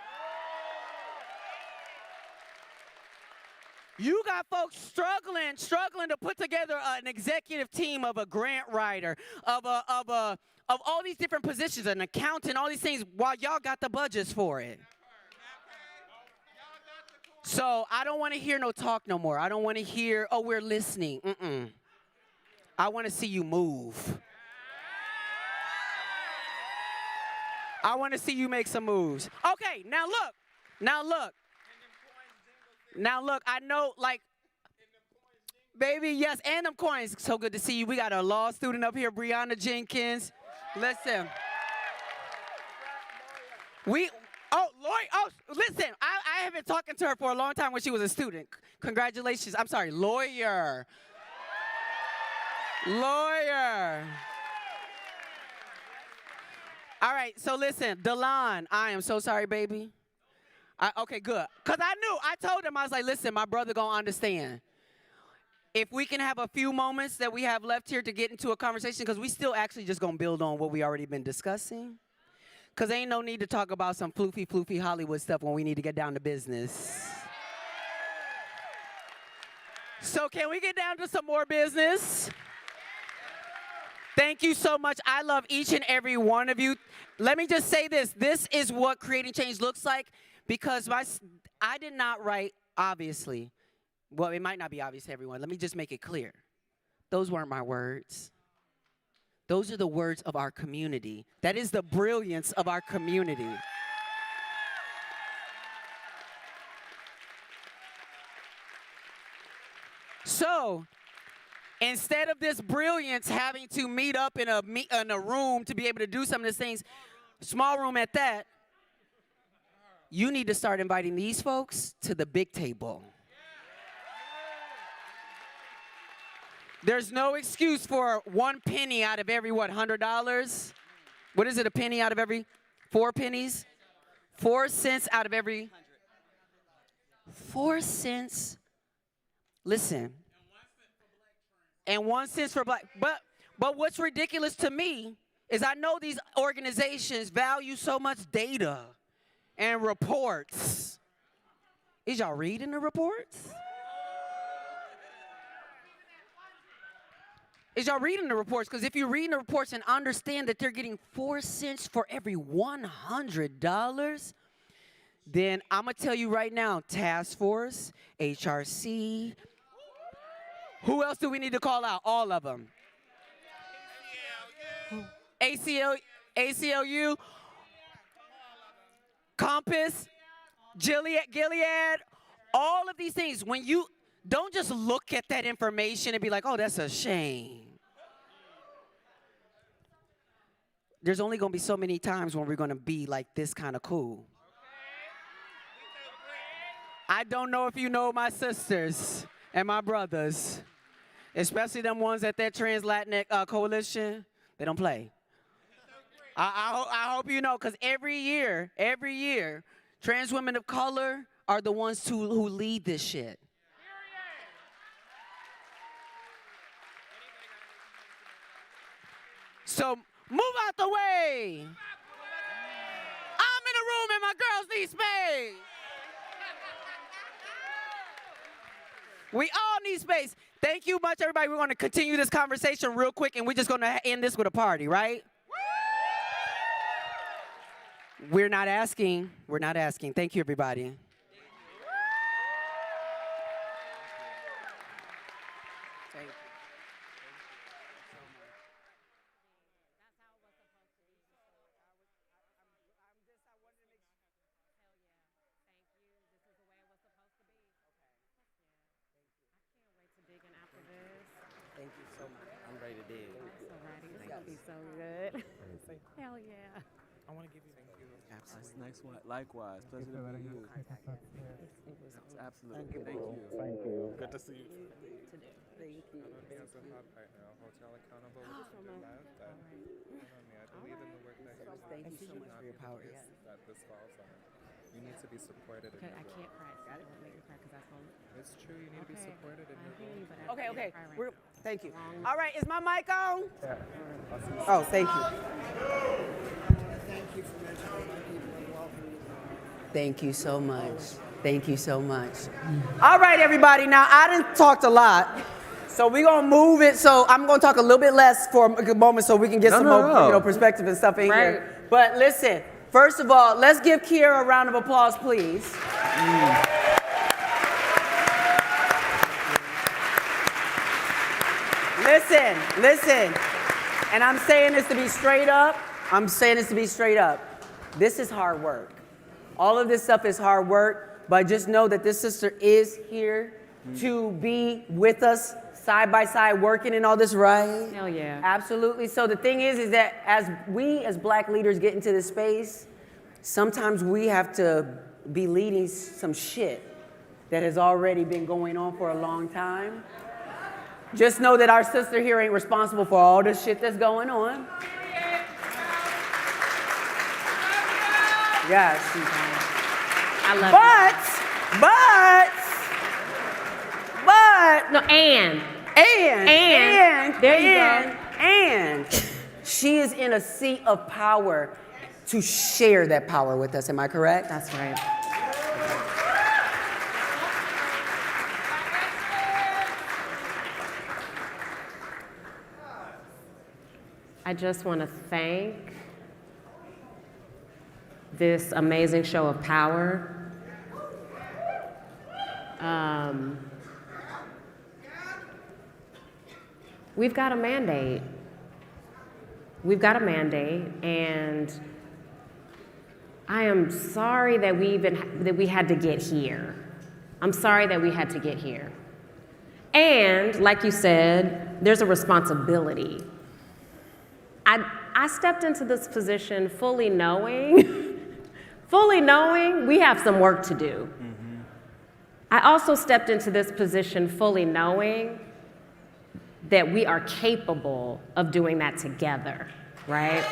You got folks struggling to put together an executive team of a grant writer, of all these different positions, an accountant, all these things, while y'all got the budgets for it. So I don't want to hear no talk no more. I don't want to hear, oh, we're listening. I want to see you move. I want to see you make some moves. Okay, now look. I know, like, baby, yes, and them coins. So good to see you. We got a law student up here, Brianna Jenkins. Listen. Listen, I have been talking to her for a long time when she was a student. Congratulations. I'm sorry, lawyer. All right, so listen, Delon, I am so sorry, baby. Okay, good. Because I told him, I was like, listen, my brother gonna understand. If we can have a few moments that we have left here to get into a conversation, because we still actually just gonna build on what we already been discussing. Because ain't no need to talk about some floofy Hollywood stuff when we need to get down to business. So can we get down to some more business? Thank you so much. I love each and every one of you. Let me just say this. This is what creating change looks like, because I did not write, obviously. Well, it might not be obvious to everyone. Let me just make it clear. Those weren't my words. Those are the words of our community. That is the brilliance of our community. So, instead of this brilliance having to meet up in a room to be able to do some of these things, small room at that, you need to start inviting these folks to the big table. There's no excuse for 1 penny out of every, what, $100? What is it, a penny out of every 4 pennies? 4 cents out of every 4 cents. Listen. And 1 cent for black. But what's ridiculous to me is I know these organizations value so much data and reports. Is y'all reading the reports? Is y'all reading the reports? Because if you're reading the reports and understand that they're getting 4 cents for every $100, then I'm going to tell you right now, task force, HRC, who else do we need to call out? All of them. ACLU, Compass, Gilead, all of these things. When you don't just look at that information and be like, oh, that's a shame. There's only going to be so many times when we're going to be like this kind of cool. I don't know if you know my sisters and my brothers, especially them ones at that Trans-Latinx coalition. They don't play. I hope you know, because every year, trans women of color are the ones who lead this shit. So move out the way. I'm in a room and my girls need space. We all need space. Thank you much, everybody. We're going to continue this conversation real quick, and we're just going to end this with a party, right? We're not asking. Thank you, everybody. Thank you. Thank you so much. I'm ready to dig. So ready. It's gonna be so good. Hell yeah. I want to give you thank you. Absolutely. Nice one. Likewise. Pleasure to meet you. Absolutely. Thank you. Good to see you. Thank you. I know things are hard right now. Hold y'all accountable with your life. But I believe in the work that you're doing. Thank you so much for your power. Yes. That this falls on. You need to be supported in your I role. can't cry. I don't make me cry because that's going. It's true. You need to be supported in your role. Okay. We're Thank you. All right, is my mic on? Yeah. Oh, thank you. Thank you so much. Thank you so much. All right, everybody. Now, I done talked a lot, so we're going to move it. So I'm going to talk a little bit less for a moment so we can get some more perspective and stuff in here. But listen, first of all, let's give Kiera a round of applause, please. Listen. And I'm saying this to be straight up. This is hard work. All of this stuff is hard work, but just know that this sister is here to be with us side by side working in all this, right? Hell yeah. Absolutely. So the thing is that as we as black leaders get into this space, sometimes we have to be leading some shit that has already been going on for a long time. Just know that our sister here ain't responsible for all the shit that's going on. Yes. I love but no, and there you go. And she is in a seat of power to share that power with us. Am I correct? That's right. I just want to thank this amazing show of power. We've got a mandate. And I am sorry that we had to get here. I'm sorry that we had to get here. And like you said, there's a responsibility. I stepped into this position fully knowing we have some work to do. Mm-hmm. I also stepped into this position fully knowing that we are capable of doing that together, right?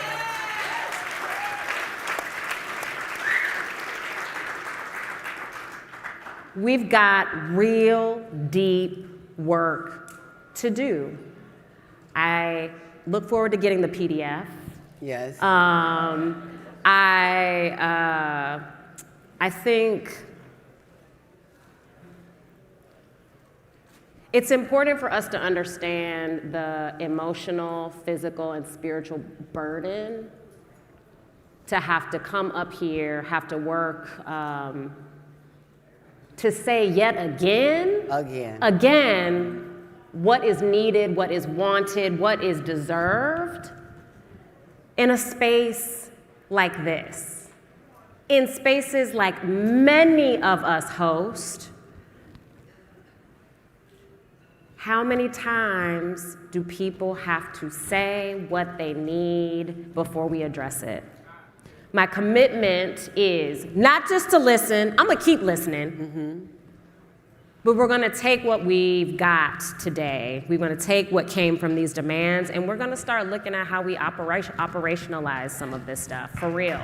We've got real deep work to do. I look forward to getting the PDF. Yes. I think it's important for us to understand the emotional, physical, and spiritual burden to have to come up here, have to work, to say yet again, what is needed, what is wanted, what is deserved in a space like this. In spaces like many of us host, how many times do people have to say what they need before we address it? My commitment is not just to listen, I'm gonna keep listening, but we're gonna take what we've got today, we're gonna take what came from these demands, and we're gonna start looking at how we operationalize some of this stuff, for real.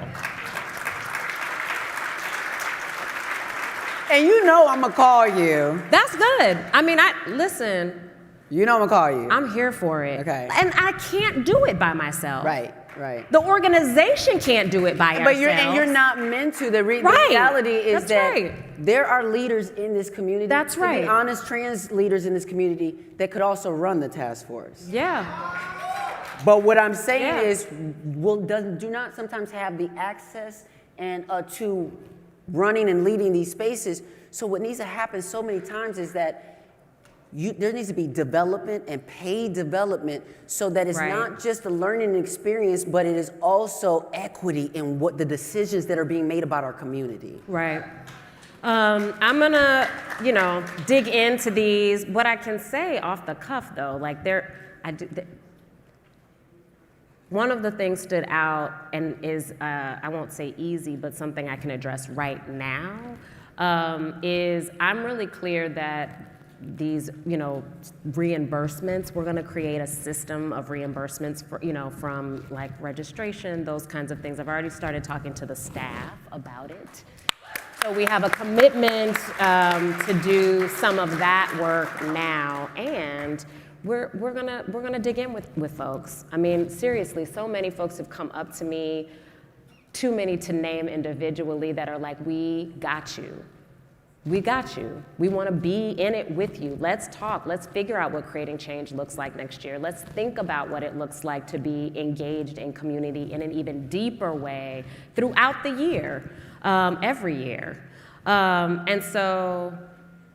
And you know I'm gonna call you. That's good. I mean, listen. You know I'm gonna call you. I'm here for it. Okay. And I can't do it by myself. Right. The organization can't do it by ourselves. But you're not meant to. The reality is that there are leaders in this community. That's right. To be honest, trans leaders in this community that could also run the task force. Yeah. But what I'm saying is, do not sometimes have the access and to running and leading these spaces. So what needs to happen so many times is that there needs to be development and paid development so that it's not just a learning experience, but it is also equity in what the decisions that are being made about our community. Right. I'm gonna, dig into these. What I can say off the cuff though, one of the things stood out and is, I won't say easy, but something I can address right now, is I'm really clear that these, reimbursements, we're gonna create a system of reimbursements for, from like registration, those kinds of things. I've already started talking to the staff about it. So we have a commitment to do some of that work now, and we're gonna dig in with folks. I mean, seriously, so many folks have come up to me, too many to name individually, that are like, we got you. We got you. We want to be in it with you. Let's talk. Let's figure out what creating change looks like next year. Let's think about what it looks like to be engaged in community in an even deeper way throughout the year, every year. And so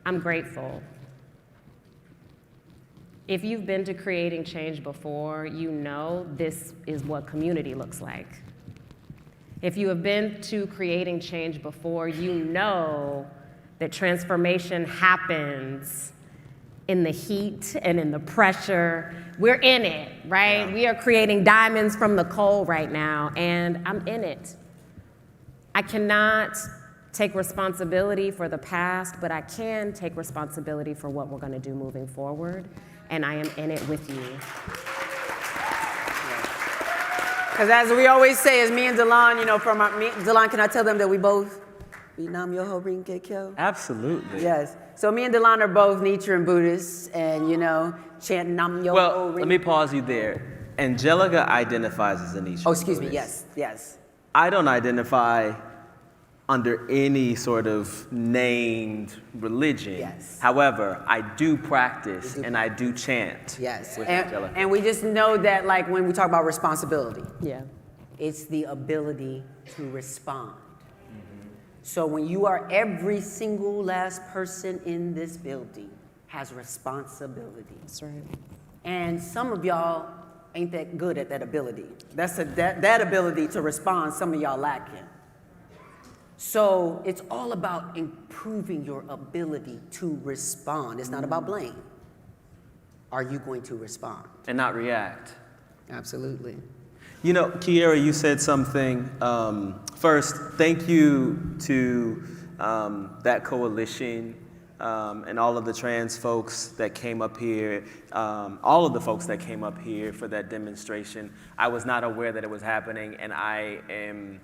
I'm grateful. If you've been to creating change before, you know this is what community looks like. If you have been to creating change before, you know that transformation happens in the heat and in the pressure. We're in it, right? Yeah. We are creating diamonds from the coal right now, and I'm in it. I cannot take responsibility for the past, but I can take responsibility for what we're gonna do moving forward, and I am in it with you. Because as we always say, as me and Delon, Delon, can I tell them that we both Nam Yoho Ring Kyo? Absolutely. Yes. So me and Delon are both Nichiren Buddhists, and chant Nam Yoho Well, Ring. let me pause you there. Angelica identifies as a Nichiren Oh, excuse me. Buddhist. Yes. I don't identify under any sort of named religion. Yes. However, I do practice and I do chant. Yes. With Angelica. And we just know that, like, when we talk about responsibility, Yeah. it's the ability to respond. So when you are, every single last person in this building has responsibility. That's right. And some of y'all ain't that good at that ability. That ability to respond, some of y'all lacking. So it's all about improving your ability to respond. It's not about blame. Are you going to respond? And not react. Absolutely. Kiera, you said something. First, thank you to that coalition and all of the trans folks that came up here, all of the folks that came up here for that demonstration. I was not aware that it was happening, and I'm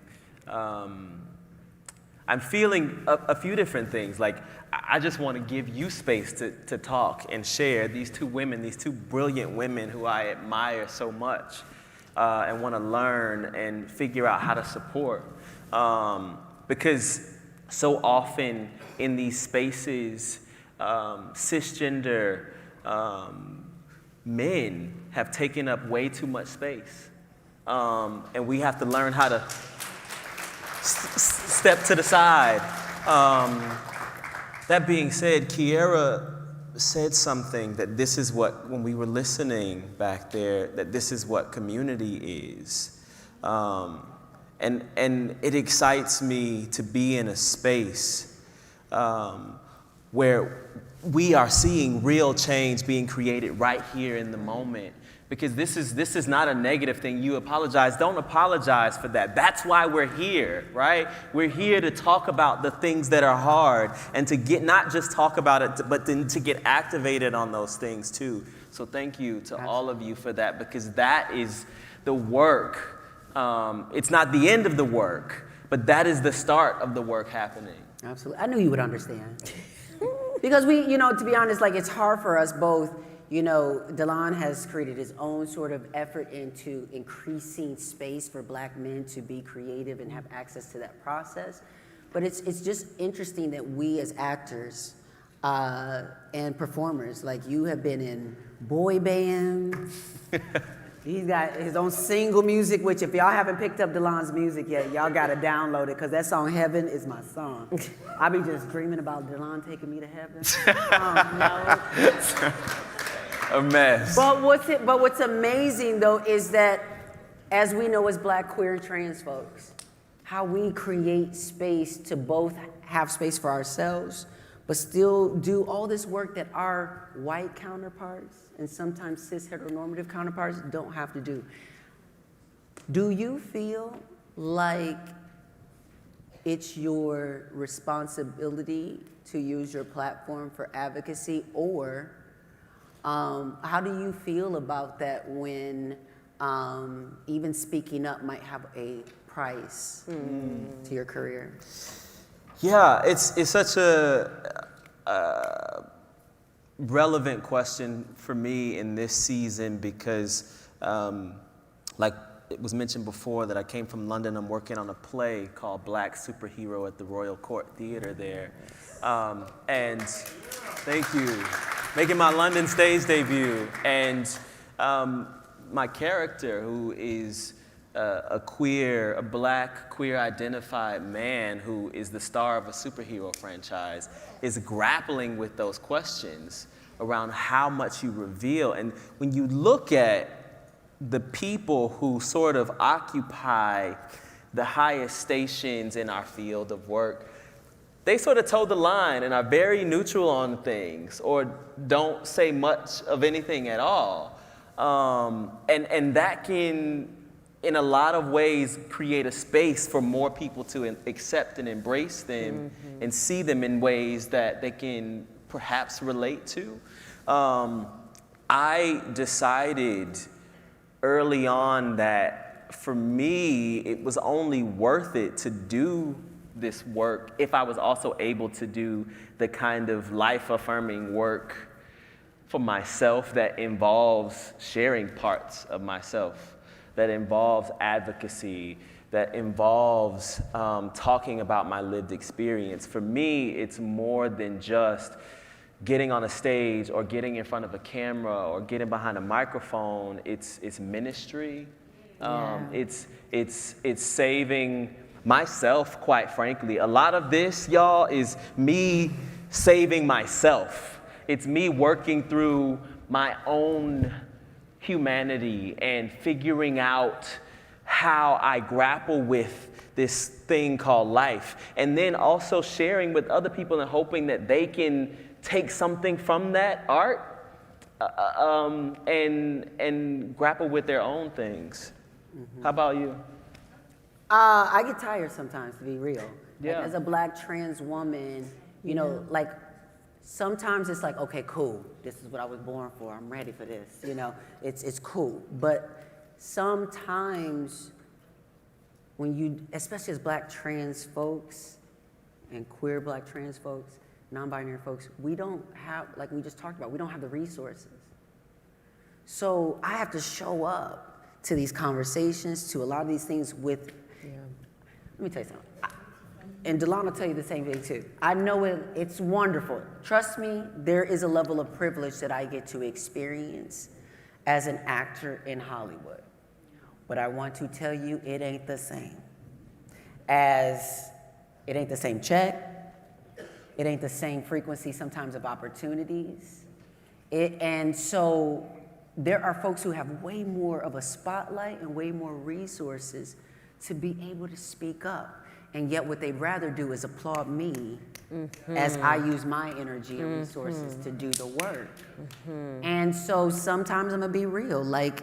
feeling a few different things. Like, I just want to give you space to talk and share these two women, these two brilliant women who I admire so much. And want to learn and figure out how to support. Because so often in these spaces, cisgender men have taken up way too much space. And we have to learn how to step to the side. That being said, Kiera said something that this is what, when we were listening back there, that this is what community is. And it excites me to be in a space where we are seeing real change being created right here in the moment. Because this is not a negative thing. You apologize. Don't apologize for that. That's why we're here, right? We're here to talk about the things that are hard and to get, not just talk about it, but then to get activated on those things too. So thank you to all of you for that, because that is the work. It's not the end of the work, but that is the start of the work happening. Absolutely. I knew you would understand. Because we, to be honest, like, it's hard for us both. Delon has created his own sort of effort into increasing space for Black men to be creative and have access to that process. But it's just interesting that we as actors and performers, like, you have been in boy bands. He's got his own single music, which if y'all haven't picked up Delon's music yet, y'all gotta download it, because that song, Heaven, is my song. I be just dreaming about Delon taking me to heaven. A mess. But what's amazing, though, is that as we know as Black, queer, and trans folks, how we create space to both have space for ourselves, but still do all this work that our white counterparts and sometimes cis heteronormative counterparts don't have to do. Do you feel like it's your responsibility to use your platform for advocacy, or how do you feel about that when even speaking up might have a price to your career? Yeah, it's such a relevant question for me in this season because, like it was mentioned before, that I came from London. I'm working on a play called Black Superhero at the Royal Court Theatre there. And thank you. Making my London stage debut. And my character, who is a black, queer-identified man who is the star of a superhero franchise, is grappling with those questions around how much you reveal. And when you look at the people who sort of occupy the highest stations in our field of work, they sort of toe the line and are very neutral on things or don't say much of anything at all. And that can, in a lot of ways, create a space for more people to accept and embrace them and see them in ways that they can perhaps relate to. I decided early on that for me, it was only worth it to do this work if I was also able to do the kind of life-affirming work for myself that involves sharing parts of myself, that involves advocacy, that involves talking about my lived experience. For me, it's more than just getting on a stage or getting in front of a camera or getting behind a microphone. It's ministry. It's saving myself, quite frankly. A lot of this, y'all, is me saving myself. It's me working through my own humanity and figuring out how I grapple with this thing called life. And then also sharing with other people and hoping that they can take something from that art and grapple with their own things. How about you? I get tired sometimes, to be real. Yeah. Like, as a black trans woman, you know, like sometimes it's like, okay, cool. This is what I was born for. I'm ready for this. You know, it's cool. But sometimes when you, especially as black trans folks and queer black trans folks, non-binary folks, we don't have, like we just talked about, we don't have the resources. So I have to show up to these conversations, to a lot of these things with, let me tell you something. And Delon will tell you the same thing too. I know it's wonderful. Trust me, there is a level of privilege that I get to experience as an actor in Hollywood. But I want to tell you, it ain't the same. It ain't the same check. It ain't the same frequency sometimes of opportunities. And so there are folks who have way more of a spotlight and way more resources to be able to speak up. And yet what they'd rather do is applaud me as I use my energy and resources to do the work. And so sometimes I'm gonna be real, like,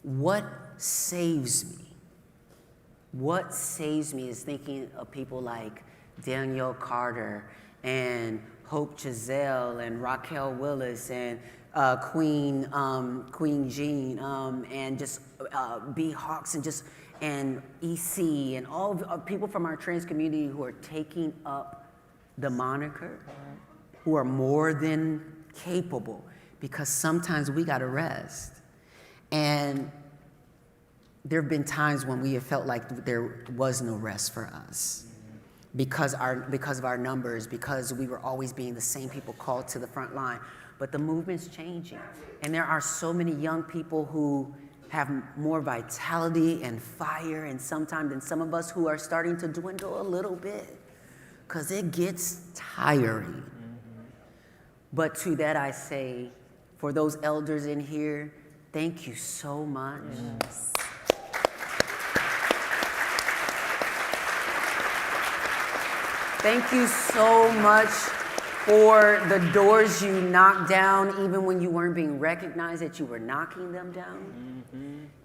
what saves me? What saves me is thinking of people like Danielle Carter and Hope Giselle and Raquel Willis and Queen Jean and just B. Hawks and EC and all of people from our trans community who are taking up the moniker, who are more than capable, because sometimes we gotta rest. And there have been times when we have felt like there was no rest for us because of our numbers, because we were always being the same people called to the front line. But the movement's changing. And there are so many young people who have more vitality and fire and sometimes than some of us who are starting to dwindle a little bit because it gets tiring. But to that I say, for those elders in here, thank you so much. Thank you so much for the doors you knocked down, even when you weren't being recognized that you were knocking them down.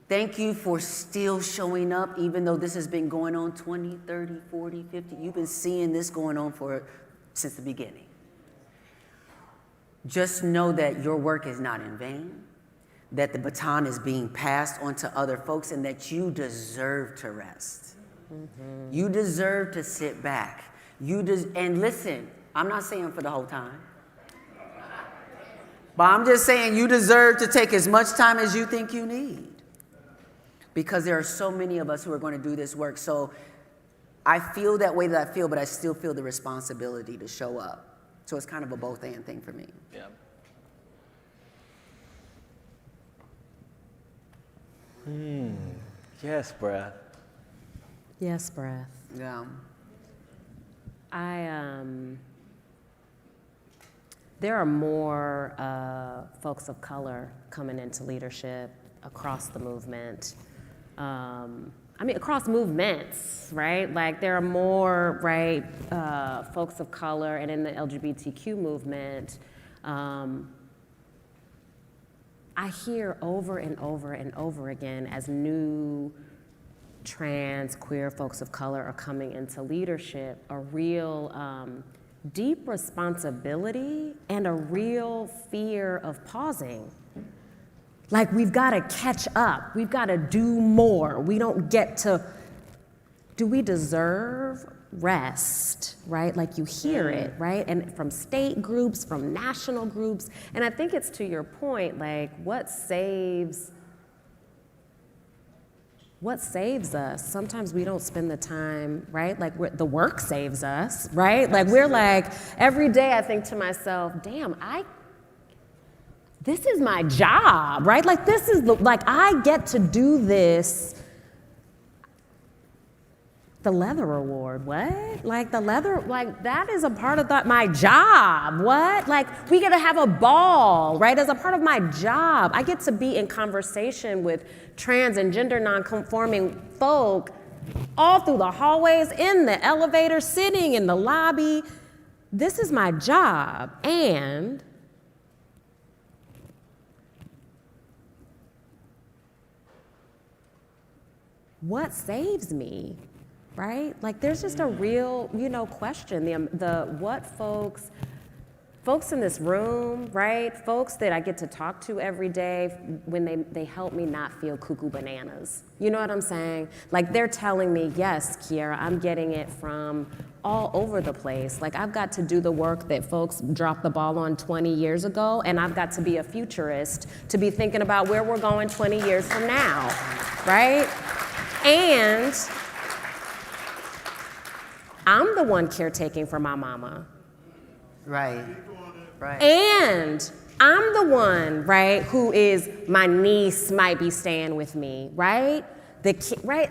Thank you for still showing up, even though this has been going on 20, 30, 40, 50. You've been seeing this going on since the beginning. Just know that your work is not in vain, that the baton is being passed on to other folks, and that you deserve to rest. You deserve to sit back. And listen, I'm not saying for the whole time. But I'm just saying you deserve to take as much time as you think you need. Because there are so many of us who are going to do this work. So I feel that way that I feel, but I still feel the responsibility to show up. So it's kind of a both and thing for me. Yeah. Yes, breath. Yes, breath. Yeah. There are more folks of color coming into leadership across the movement. Across movements, right? Like there are more, right, folks of color, and in the LGBTQ movement, I hear over and over and over again as new trans, queer folks of color are coming into leadership, a real deep responsibility and a real fear of pausing. Like we've got to catch up, we've got to do more. We don't get to, do we deserve rest, right? Like you hear it, right? And from state groups, from national groups. And I think it's to your point, like what saves us? Sometimes we don't spend the time, right? Like the work saves us, right? Like we're like, every day I think to myself, damn, this is my job, right? Like this is I get to do this. The Leather Award, what? Like the leather, like that is a part of my job, what? Like we get to have a ball, right? As a part of my job. I get to be in conversation with trans and gender non-conforming folk all through the hallways, in the elevator, sitting in the lobby. This is my job. And what saves me? Right? Like there's just a real, question. What folks in this room, right? Folks that I get to talk to every day when they help me not feel cuckoo bananas. You know what I'm saying? Like they're telling me, yes, Kiara, I'm getting it from all over the place. Like I've got to do the work that folks dropped the ball on 20 years ago, and I've got to be a futurist to be thinking about where we're going 20 years from now, right? And I'm the one caretaking for my mama. Right. Right. And I'm the one, right, who is, my niece might be staying with me, right? Right?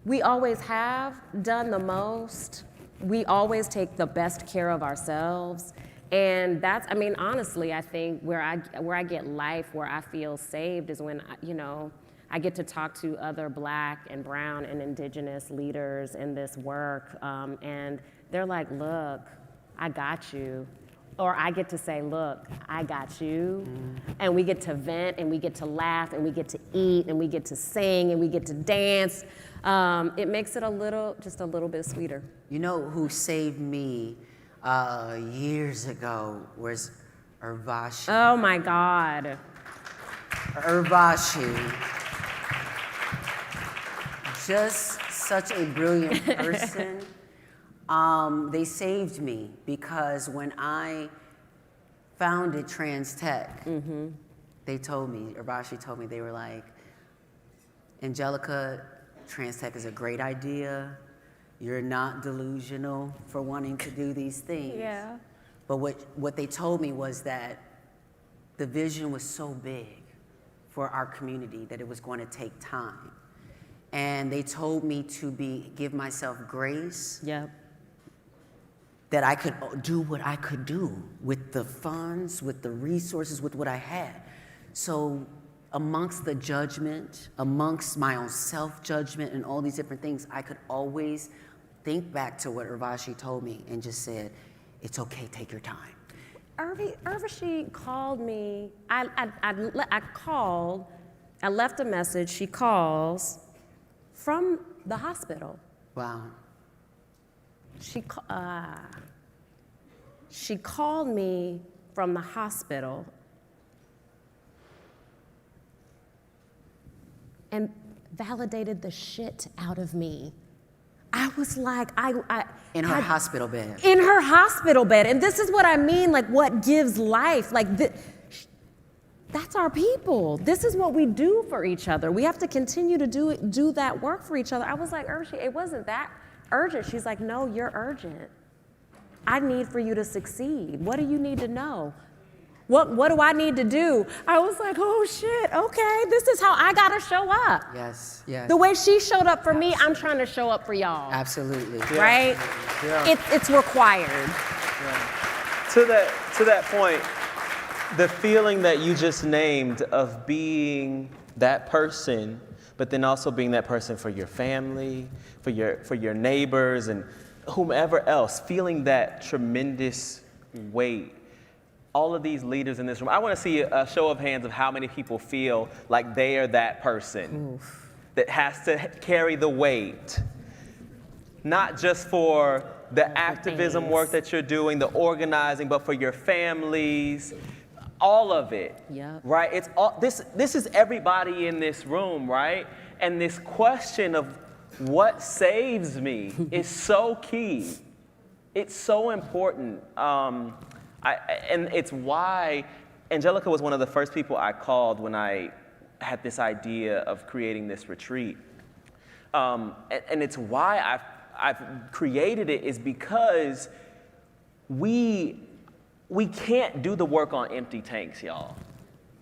We always have done the most. We always take the best care of ourselves. And that's, honestly, I think where I get life, where I feel saved is when, I get to talk to other Black and brown and indigenous leaders in this work, and they're like, look, I got you. Or I get to say, look, I got you. And we get to vent, and we get to laugh, and we get to eat, and we get to sing, and we get to dance. It makes it just a little bit sweeter. You know who saved me years ago was Urvashi. Oh my God. Urvashi. Just such a brilliant person. They saved me because when I founded Trans Tech, they told me, Urvashi told me, they were like, Angelica, Trans Tech is a great idea. You're not delusional for wanting to do these things. Yeah. But what they told me was that the vision was so big for our community that it was going to take time. And they told me to give myself grace. Yep. That I could do what I could do with the funds, with the resources, with what I had. So amongst the judgment, amongst my own self-judgment and all these different things, I could always think back to what Urvashi told me and just said, it's okay, take your time. Urvashi called me. I called. I left a message. She calls from the hospital. Wow. She called me from the hospital and validated the shit out of me. I was like, In her hospital bed. in her hospital bed. And this is what I mean, like what gives life. Like that's our people. This is what we do for each other. We have to continue to do that work for each other. I was like, Urshi, it wasn't that urgent. She's like, no, you're urgent. I need for you to succeed. What do you need to know? What do I need to do? I was like, oh shit, okay, this is how I gotta show up. Yes, yes. The way she showed up for me, I'm trying to show up for y'all. Absolutely. Right? Yeah. It's required. Yeah. To that point, the feeling that you just named of being that person, but then also being that person for your family, for your neighbors, and whomever else, feeling that tremendous weight. All of these leaders in this room, I want to see a show of hands of how many people feel like they are that person that has to carry the weight, not just for the activism work that you're doing, the organizing, but for your families, all of it, right? It's all, this is everybody in this room, right? And this question of what saves me is so key. It's so important. And it's why Angelica was one of the first people I called when I had this idea of creating this retreat. And it's why I've created it, is because we can't do the work on empty tanks, y'all,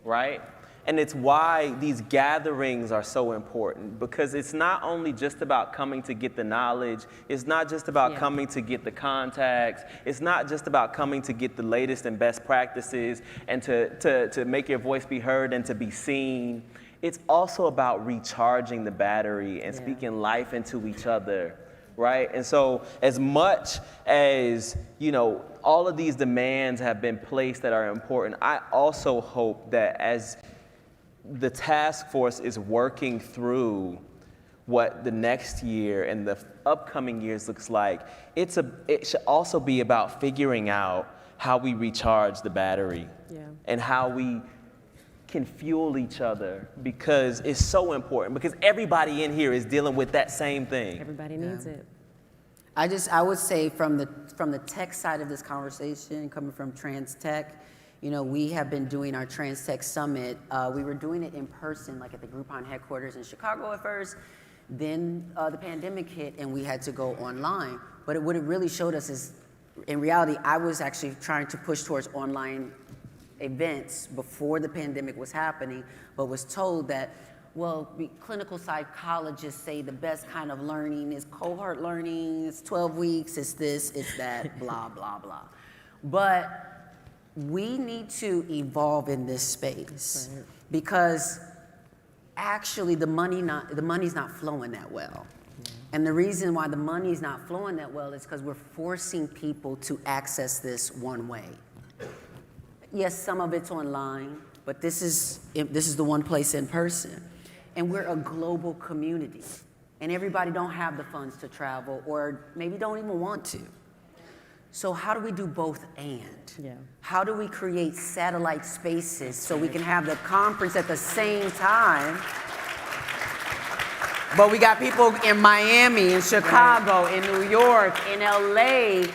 right? And it's why these gatherings are so important, because it's not only just about coming to get the knowledge, it's not just about coming to get the contacts, it's not just about coming to get the latest and best practices and to make your voice be heard and to be seen. It's also about recharging the battery and speaking life into each other, right? And so as much as, you know, all of these demands have been placed that are important, I also hope that as the task force is working through what the next year and the upcoming years looks like, it should also be about figuring out how we recharge the battery and how we can fuel each other, because it's so important, because everybody in here is dealing with that same thing. Everybody needs it. I would say from the tech side of this conversation, coming from Trans Tech, you know, we have been doing our Trans Tech Summit. We were doing it in person, like at the Groupon headquarters in Chicago at first. Then the pandemic hit and we had to go online. But what it really showed us is, in reality, I was actually trying to push towards online events before the pandemic was happening, but was told that, well, clinical psychologists say the best kind of learning is cohort learning, it's 12 weeks, it's this, it's that, blah, blah, blah. But we need to evolve in this space, because actually the money's not flowing that well. And the reason why the money's not flowing that well is because we're forcing people to access this one way. Yes, some of it's online, but this is the one place in person. And we're a global community, and everybody don't have the funds to travel, or maybe don't even want to. So how do we do both and? How do we create satellite spaces so we can have the conference at the same time? But we got people in Miami, in Chicago, in New York, in LA,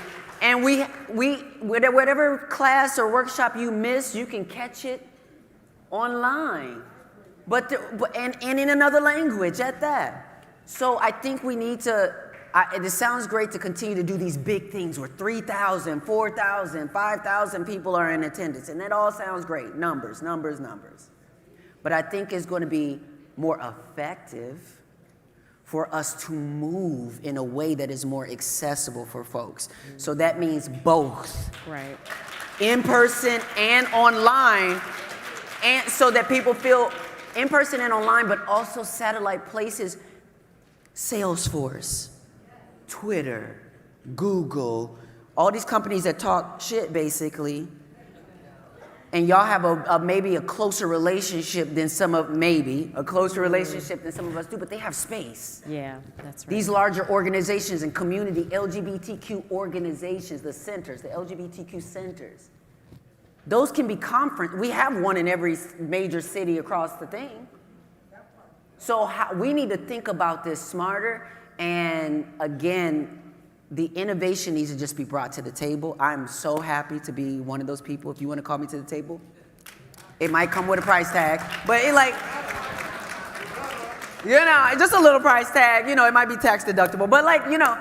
and whatever class or workshop you miss, you can catch it online, and in another language at that. So I think we need to. It sounds great to continue to do these big things where 3,000, 4,000, 5,000 people are in attendance, and that all sounds great. Numbers, numbers, numbers. But I think it's going to be more effective for us to move in a way that is more accessible for folks. So that means both. Right. In person and online, and so that people feel in person and online, but also satellite places. Salesforce, Twitter, Google, all these companies that talk shit basically, and y'all have maybe a closer relationship than some of us do, but they have space. Yeah, that's right. These larger organizations and community LGBTQ organizations, the centers, the LGBTQ centers, those can be conference. We have one in every major city across the thing. So we need to think about this smarter And again, the innovation needs to just be brought to the table. I'm so happy to be one of those people. If you want to call me to the table, it might come with a price tag, but it like, you know, just a little price tag. You know, it might be tax deductible, but like, you know.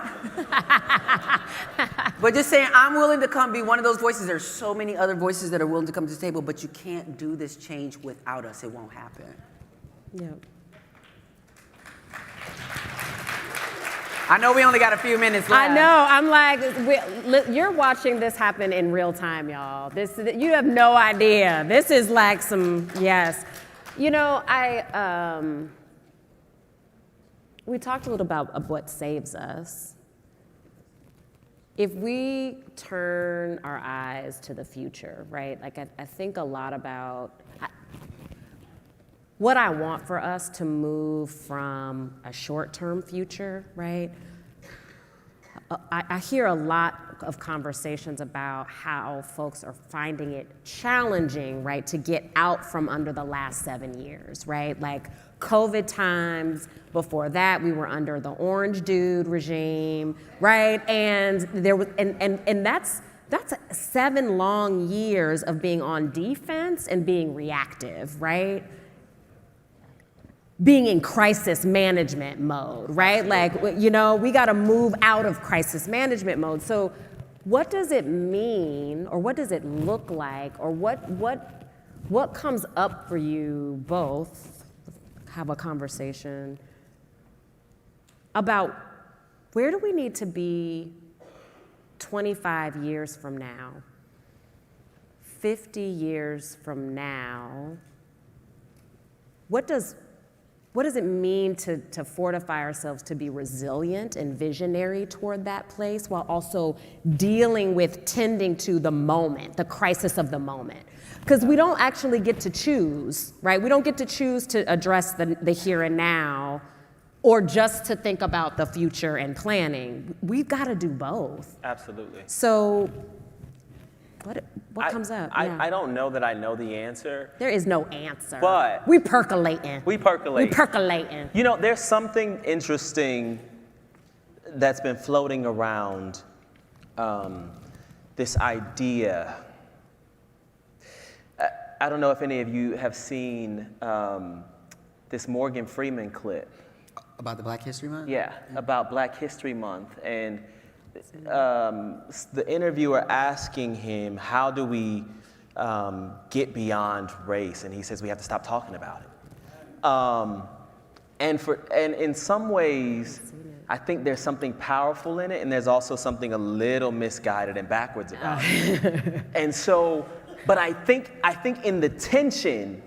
But just saying, I'm willing to come be one of those voices. There's so many other voices that are willing to come to the table, but you can't do this change without us. It won't happen. Yep. I know we only got a few minutes left. I know. I'm like, you're watching this happen in real time, y'all. You have no idea. This is like some, yes. You know, we talked a little about what saves us. If we turn our eyes to the future, right? Like I think a lot about what I want for us to move from a short-term future, right? I hear a lot of conversations about how folks are finding it challenging, right, to get out from under the last 7 years, right? Like COVID times, before that we were under the orange dude regime, right? And there was, and that's 7 long years of being on defense and being reactive, right? Being in crisis management mode, right? Like, you know, we got to move out of crisis management mode. So what does it mean, or what does it look like, or what comes up for you both, have a conversation about where do we need to be 25 years from now, 50 years from now? What does it mean to fortify ourselves to be resilient and visionary toward that place while also dealing with tending to the moment, the crisis of the moment? Because we don't actually get to choose, right? We don't get to choose to address the here and now or just to think about the future and planning. We've got to do both. Absolutely. So what comes up? I don't know that I know the answer. There is no answer. But we percolating. We percolate. We percolating. You know, there's something interesting that's been floating around, this idea. I don't know if any of you have seen this Morgan Freeman clip. About the Black History Month? Yeah, about Black History Month. And the interviewer asking him, how do we get beyond race? And he says, we have to stop talking about it. And in some ways, I think there's something powerful in it, and there's also something a little misguided and backwards about it. And so, but I think in the tension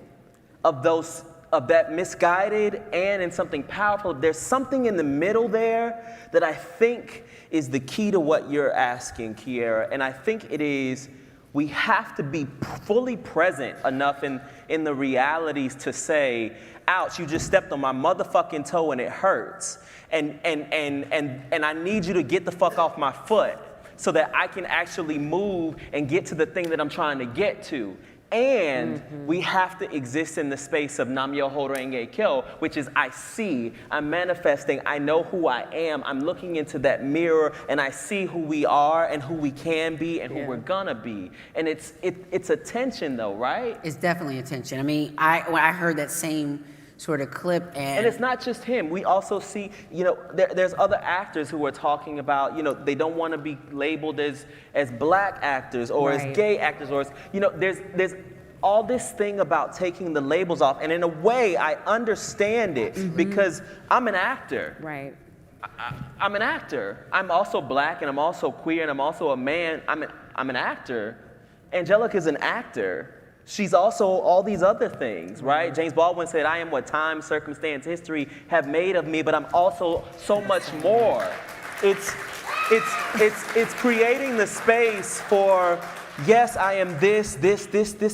of that misguided and in something powerful, there's something in the middle there that I think is the key to what you're asking, Kiera. And I think it is, we have to be fully present enough in the realities to say, ouch, you just stepped on my motherfucking toe and it hurts. And I need you to get the fuck off my foot so that I can actually move and get to the thing that I'm trying to get to. And we have to exist in the space of Nam Myoho Renge Kyo, which is I see, I'm manifesting, I know who I am, I'm looking into that mirror and I see who we are and who we can be and who we're gonna be. And it's a tension though, right? It's definitely a tension. I mean, when I heard that same sort of clip and it's not just him. We also see, you know, there's other actors who are talking about, you know, they don't want to be labeled as black actors or as gay actors or as, you know, there's all this thing about taking the labels off. And in a way, I understand it because I'm an actor. Right. I'm an actor. I'm also black and I'm also queer and I'm also a man. I'm an actor. Angelica's an actor. She's also all these other things, right? James Baldwin said, I am what time, circumstance, history have made of me, but I'm also so much more. It's creating the space for, yes, I am this,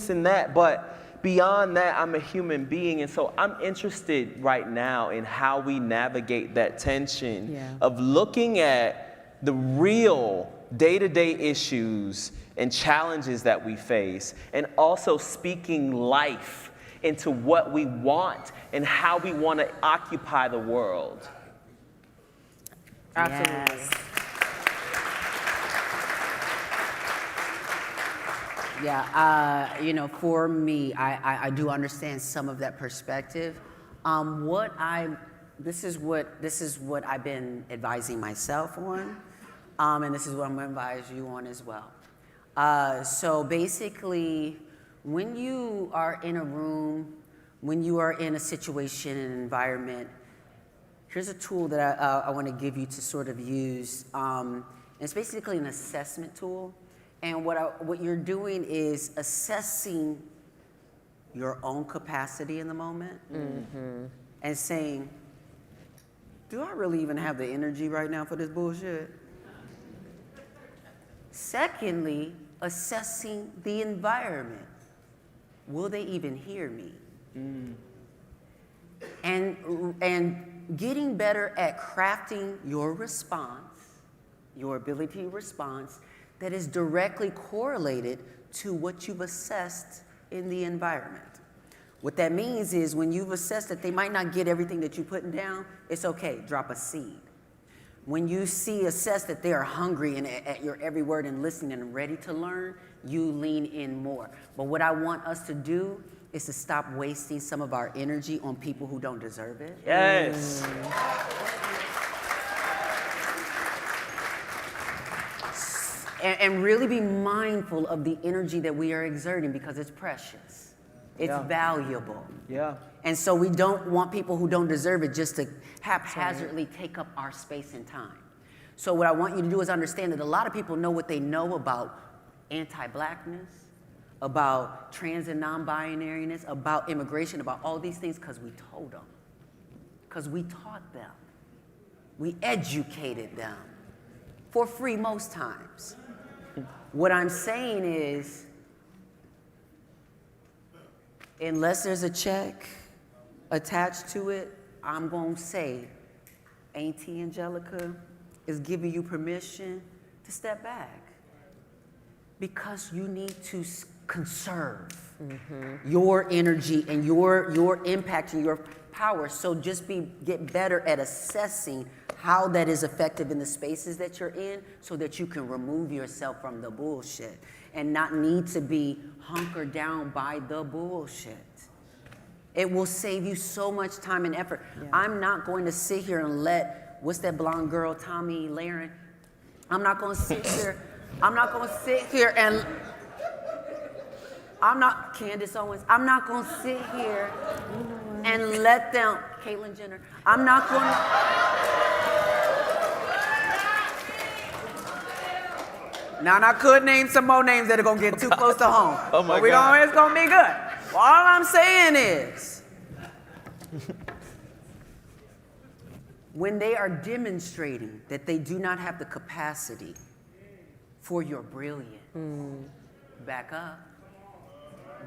and that, but beyond that, I'm a human being. And so I'm interested right now in how we navigate that tension of looking at the real day-to-day issues and challenges that we face, and also speaking life into what we want and how we want to occupy the world. Absolutely. Yes. Yeah, for me, I do understand some of that perspective. This is what I've been advising myself on, and this is what I'm going to advise you on as well. So basically, when you are in a room, when you are in a situation, an environment, here's a tool that I want to give you to sort of use. It's basically an assessment tool. And what you're doing is assessing your own capacity in the moment and saying, do I really even have the energy right now for this bullshit? Secondly, assessing the environment. Will they even hear me? And getting better at crafting your response, your ability to response, that is directly correlated to what you've assessed in the environment. What that means is when you've assessed that they might not get everything that you're putting down, it's okay, drop a seed. When you assess that they are hungry and at your every word and listening and ready to learn, you lean in more. But what I want us to do is to stop wasting some of our energy on people who don't deserve it. Yes. And really be mindful of the energy that we are exerting because it's precious. It's valuable. Yeah. And so we don't want people who don't deserve it just to haphazardly take up our space and time. So what I want you to do is understand that a lot of people know what they know about anti-blackness, about trans and non-binariness, about immigration, about all these things because we told them, because we taught them. We educated them for free most times. What I'm saying is, unless there's a check attached to it, I'm going to say, Auntie Angelica is giving you permission to step back because you need to conserve your energy and your impact and your power. So just get better at assessing how that is effective in the spaces that you're in so that you can remove yourself from the bullshit and not need to be hunkered down by the bullshit. It will save you so much time and effort. Yeah. I'm not going to sit here and what's that blonde girl, Tommy Lahren? I'm not going to sit here and, Candace Owens, I'm not going to sit here and let them, Caitlyn Jenner, I'm not going to. Now, I could name some more names that are going to get too close to home. Oh my but God. It's going to be good. Well, all I'm saying is, when they are demonstrating that they do not have the capacity for your brilliance, back up.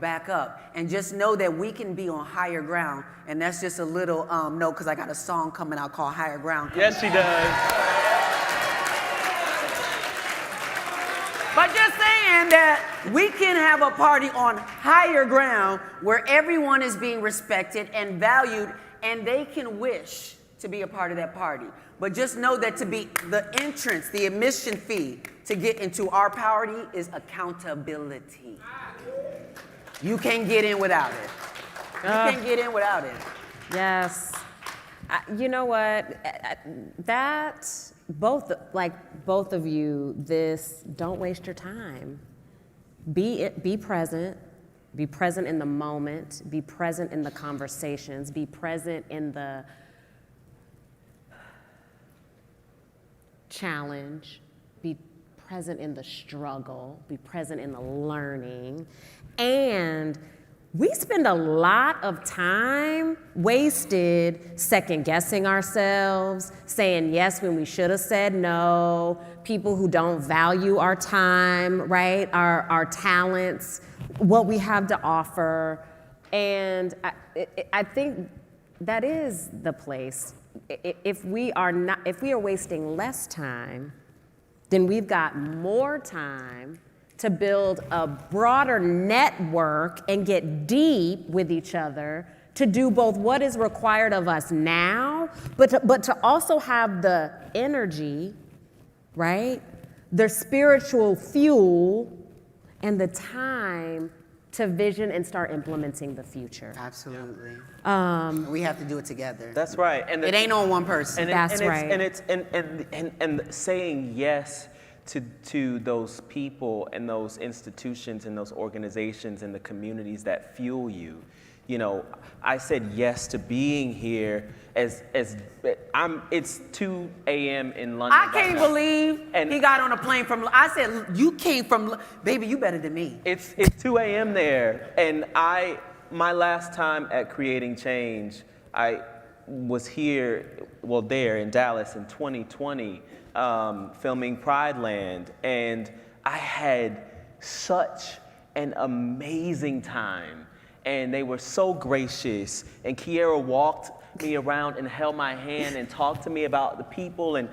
Back up. And just know that we can be on higher ground. And that's just a little note, because I got a song coming out called Higher Ground. Yes, she does. But just saying that we can have a party on higher ground where everyone is being respected and valued, and they can wish to be a part of that party. But just know that to be the entrance, the admission fee to get into our party is accountability. You can't get in without it. You can't get in without it. Yes. You know what? Both of you, don't waste your time. Be present. Be present in the moment. Be present in the conversations. Be present in the challenge. Be present in the struggle. Be present in the learning. And we spend a lot of time wasted second-guessing ourselves, saying yes when we should have said no, people who don't value our time, right? Our talents, what we have to offer. And I think that is the place. If we are wasting less time, then we've got more time to build a broader network and get deep with each other to do both what is required of us now, but to also have the energy, right? The spiritual fuel and the time to vision and start implementing the future. Absolutely. We have to do it together. That's right. And it ain't on one person. That's right. And saying yes to those people and those institutions and those organizations and the communities that fuel you. You know, I said yes to being here it's 2 a.m. in London. I can't believe he got on a plane from, I said, you came from, baby, you better than me. It's 2 a.m. there, and my last time at Creating Change, I was there in Dallas in 2020, filming Pride Land, and I had such an amazing time, and they were so gracious, and Kiera walked me around and held my hand and talked to me about the people and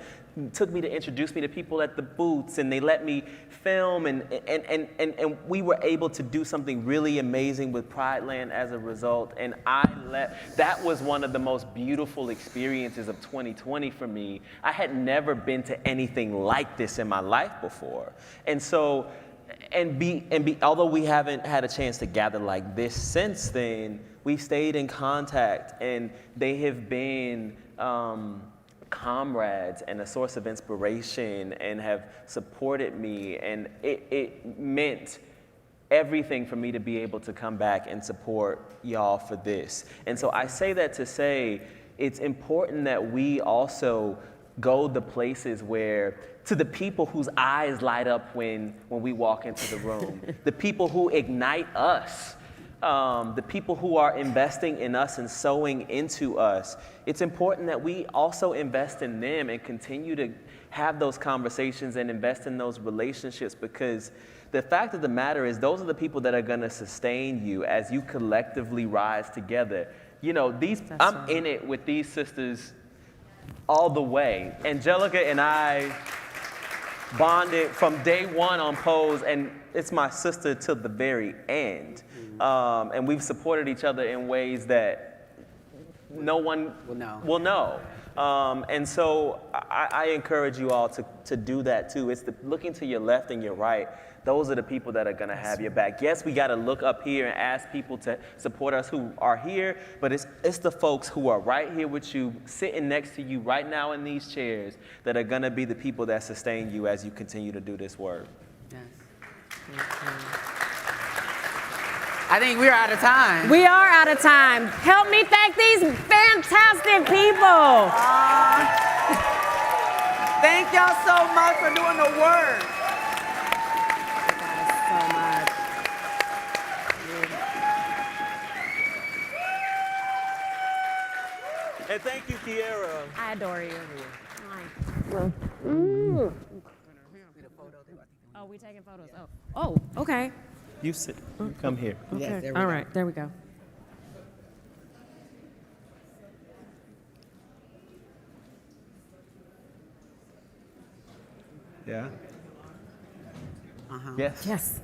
took me to introduce me to people at the booths, and they let me film, and we were able to do something really amazing with Pride Land as a result. And that was one of the most beautiful experiences of 2020 for me. I had never been to anything like this in my life before. And so, although we haven't had a chance to gather like this since then, we've stayed in contact, and they have been comrades and a source of inspiration and have supported me, and it meant everything for me to be able to come back and support y'all for this. And so I say that to say it's important that we also go the places where, to the people whose eyes light up when we walk into the room, the people who ignite us, the people who are investing in us and sowing into us. It's important that we also invest in them and continue to have those conversations and invest in those relationships, because the fact of the matter is those are the people that are going to sustain you as you collectively rise together. You know, I'm in it with these sisters all the way. Angelica and I bonded from day one on Pose, and it's my sister till the very end. And we've supported each other in ways that no one will know. And so I encourage you all to do that too. It's looking to your left and your right. Those are the people that are going to have your back. Yes, we got to look up here and ask people to support us who are here, but it's the folks who are right here with you, sitting next to you right now in these chairs, that are going to be the people that sustain you as you continue to do this work. Yes. I think we're out of time. We are out of time. Help me thank these fantastic people. Thank y'all so much for doing the work. And thank you, Kiera. I adore you. Oh, we taking photos. Oh, okay. You sit. You come here. Okay. Yes, All right, there we go. Yeah. Yes. Yes.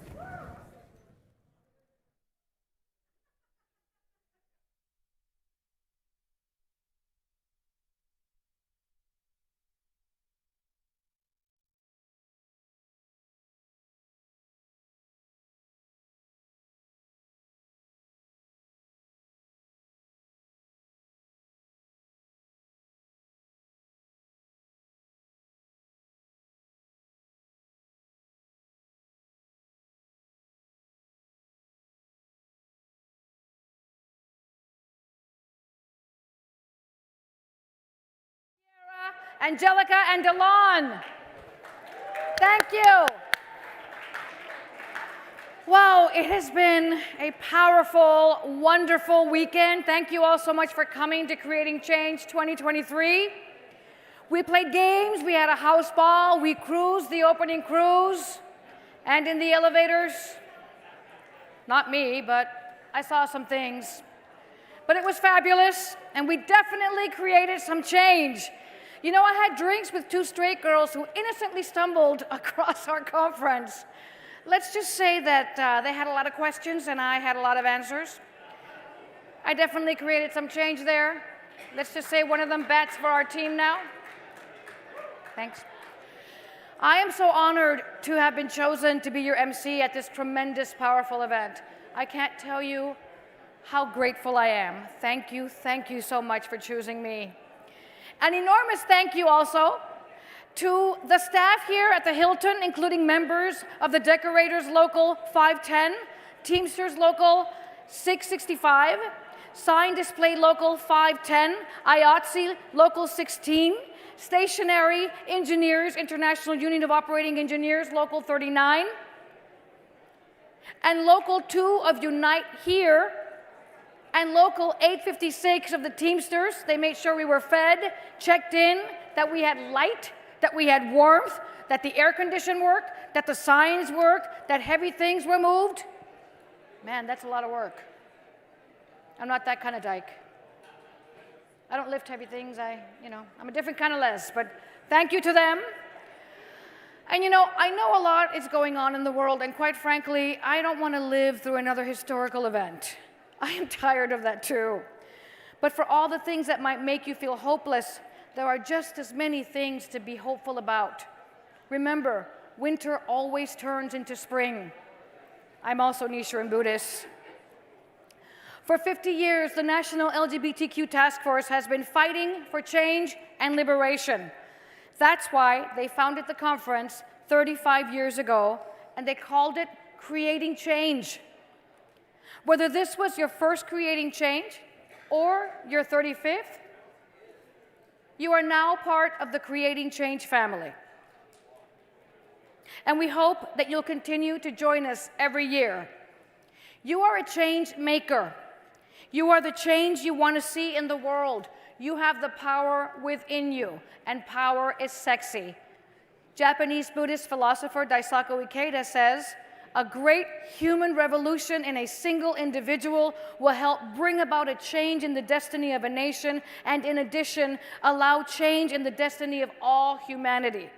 Angelica and Delon. Thank you. Wow, it has been a powerful, wonderful weekend. Thank you all so much for coming to Creating Change 2023. We played games, we had a house ball, we cruised the opening cruise, and in the elevators, not me, but I saw some things. But it was fabulous, and we definitely created some change. You know, I had drinks with two straight girls who innocently stumbled across our conference. Let's just say that they had a lot of questions and I had a lot of answers. I definitely created some change there. Let's just say one of them bats for our team now. Thanks. I am so honored to have been chosen to be your MC at this tremendous, powerful event. I can't tell you how grateful I am. Thank you so much for choosing me. An enormous thank you also to the staff here at the Hilton, including members of the Decorators Local 510, Teamsters Local 665, Sign Display Local 510, IATSE Local 16, Stationary Engineers International Union of Operating Engineers Local 39, and Local 2 of Unite here, and Local 856 of the Teamsters. They made sure we were fed, checked in, that we had light, that we had warmth, that the air condition worked, that the signs worked, that heavy things were moved. Man, that's a lot of work. I'm not that kind of dyke. I don't lift heavy things. I'm a different kind of Les, but thank you to them. And I know a lot is going on in the world, and quite frankly, I don't want to live through another historical event. I am tired of that too. But for all the things that might make you feel hopeless, there are just as many things to be hopeful about. Remember, winter always turns into spring. I'm also Nichiren Buddhist. For 50 years, the National LGBTQ Task Force has been fighting for change and liberation. That's why they founded the conference 35 years ago, and they called it Creating Change. Whether this was your first Creating Change or your 35th, you are now part of the Creating Change family. And we hope that you'll continue to join us every year. You are a change maker. You are the change you want to see in the world. You have the power within you, and power is sexy. Japanese Buddhist philosopher Daisaku Ikeda says, "A great human revolution in a single individual will help bring about a change in the destiny of a nation, and in addition, allow change in the destiny of all humanity."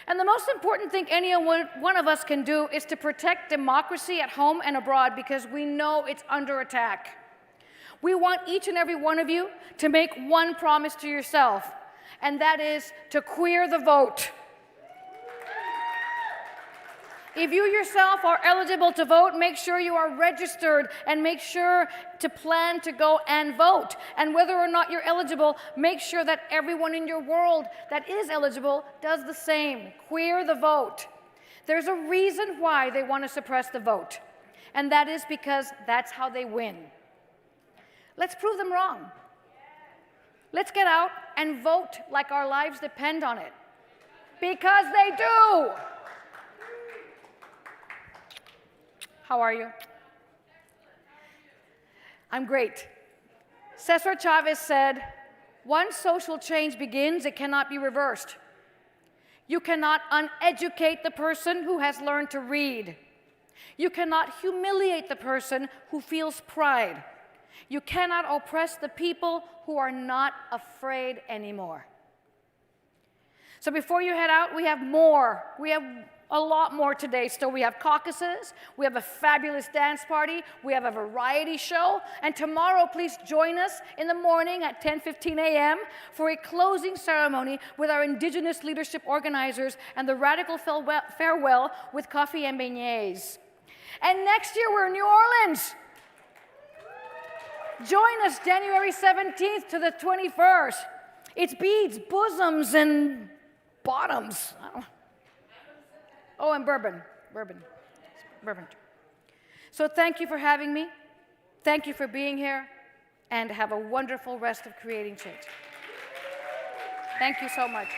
And the most important thing any one of us can do is to protect democracy at home and abroad, because we know it's under attack. We want each and every one of you to make one promise to yourself, and that is to queer the vote. If you yourself are eligible to vote, make sure you are registered and make sure to plan to go and vote. And whether or not you're eligible, make sure that everyone in your world that is eligible does the same. Queer the vote. There's a reason why they want to suppress the vote, and that is because that's how they win. Let's prove them wrong. Let's get out and vote like our lives depend on it, because they do. How are you? I'm great. Cesar Chavez said, "Once social change begins, it cannot be reversed. You cannot uneducate the person who has learned to read. You cannot humiliate the person who feels pride. You cannot oppress the people who are not afraid anymore." So before you head out, we have more. We have a lot more today. So we have caucuses, we have a fabulous dance party, we have a variety show, and tomorrow please join us in the morning at 10:15 a.m. for a closing ceremony with our Indigenous leadership organizers and the radical farewell with coffee and beignets. And next year we're in New Orleans. Join us January 17th to the 21st. It's beads, bosoms, and bottoms. Oh, and bourbon. So thank you for having me. Thank you for being here. And have a wonderful rest of Creating Change. Thank you so much.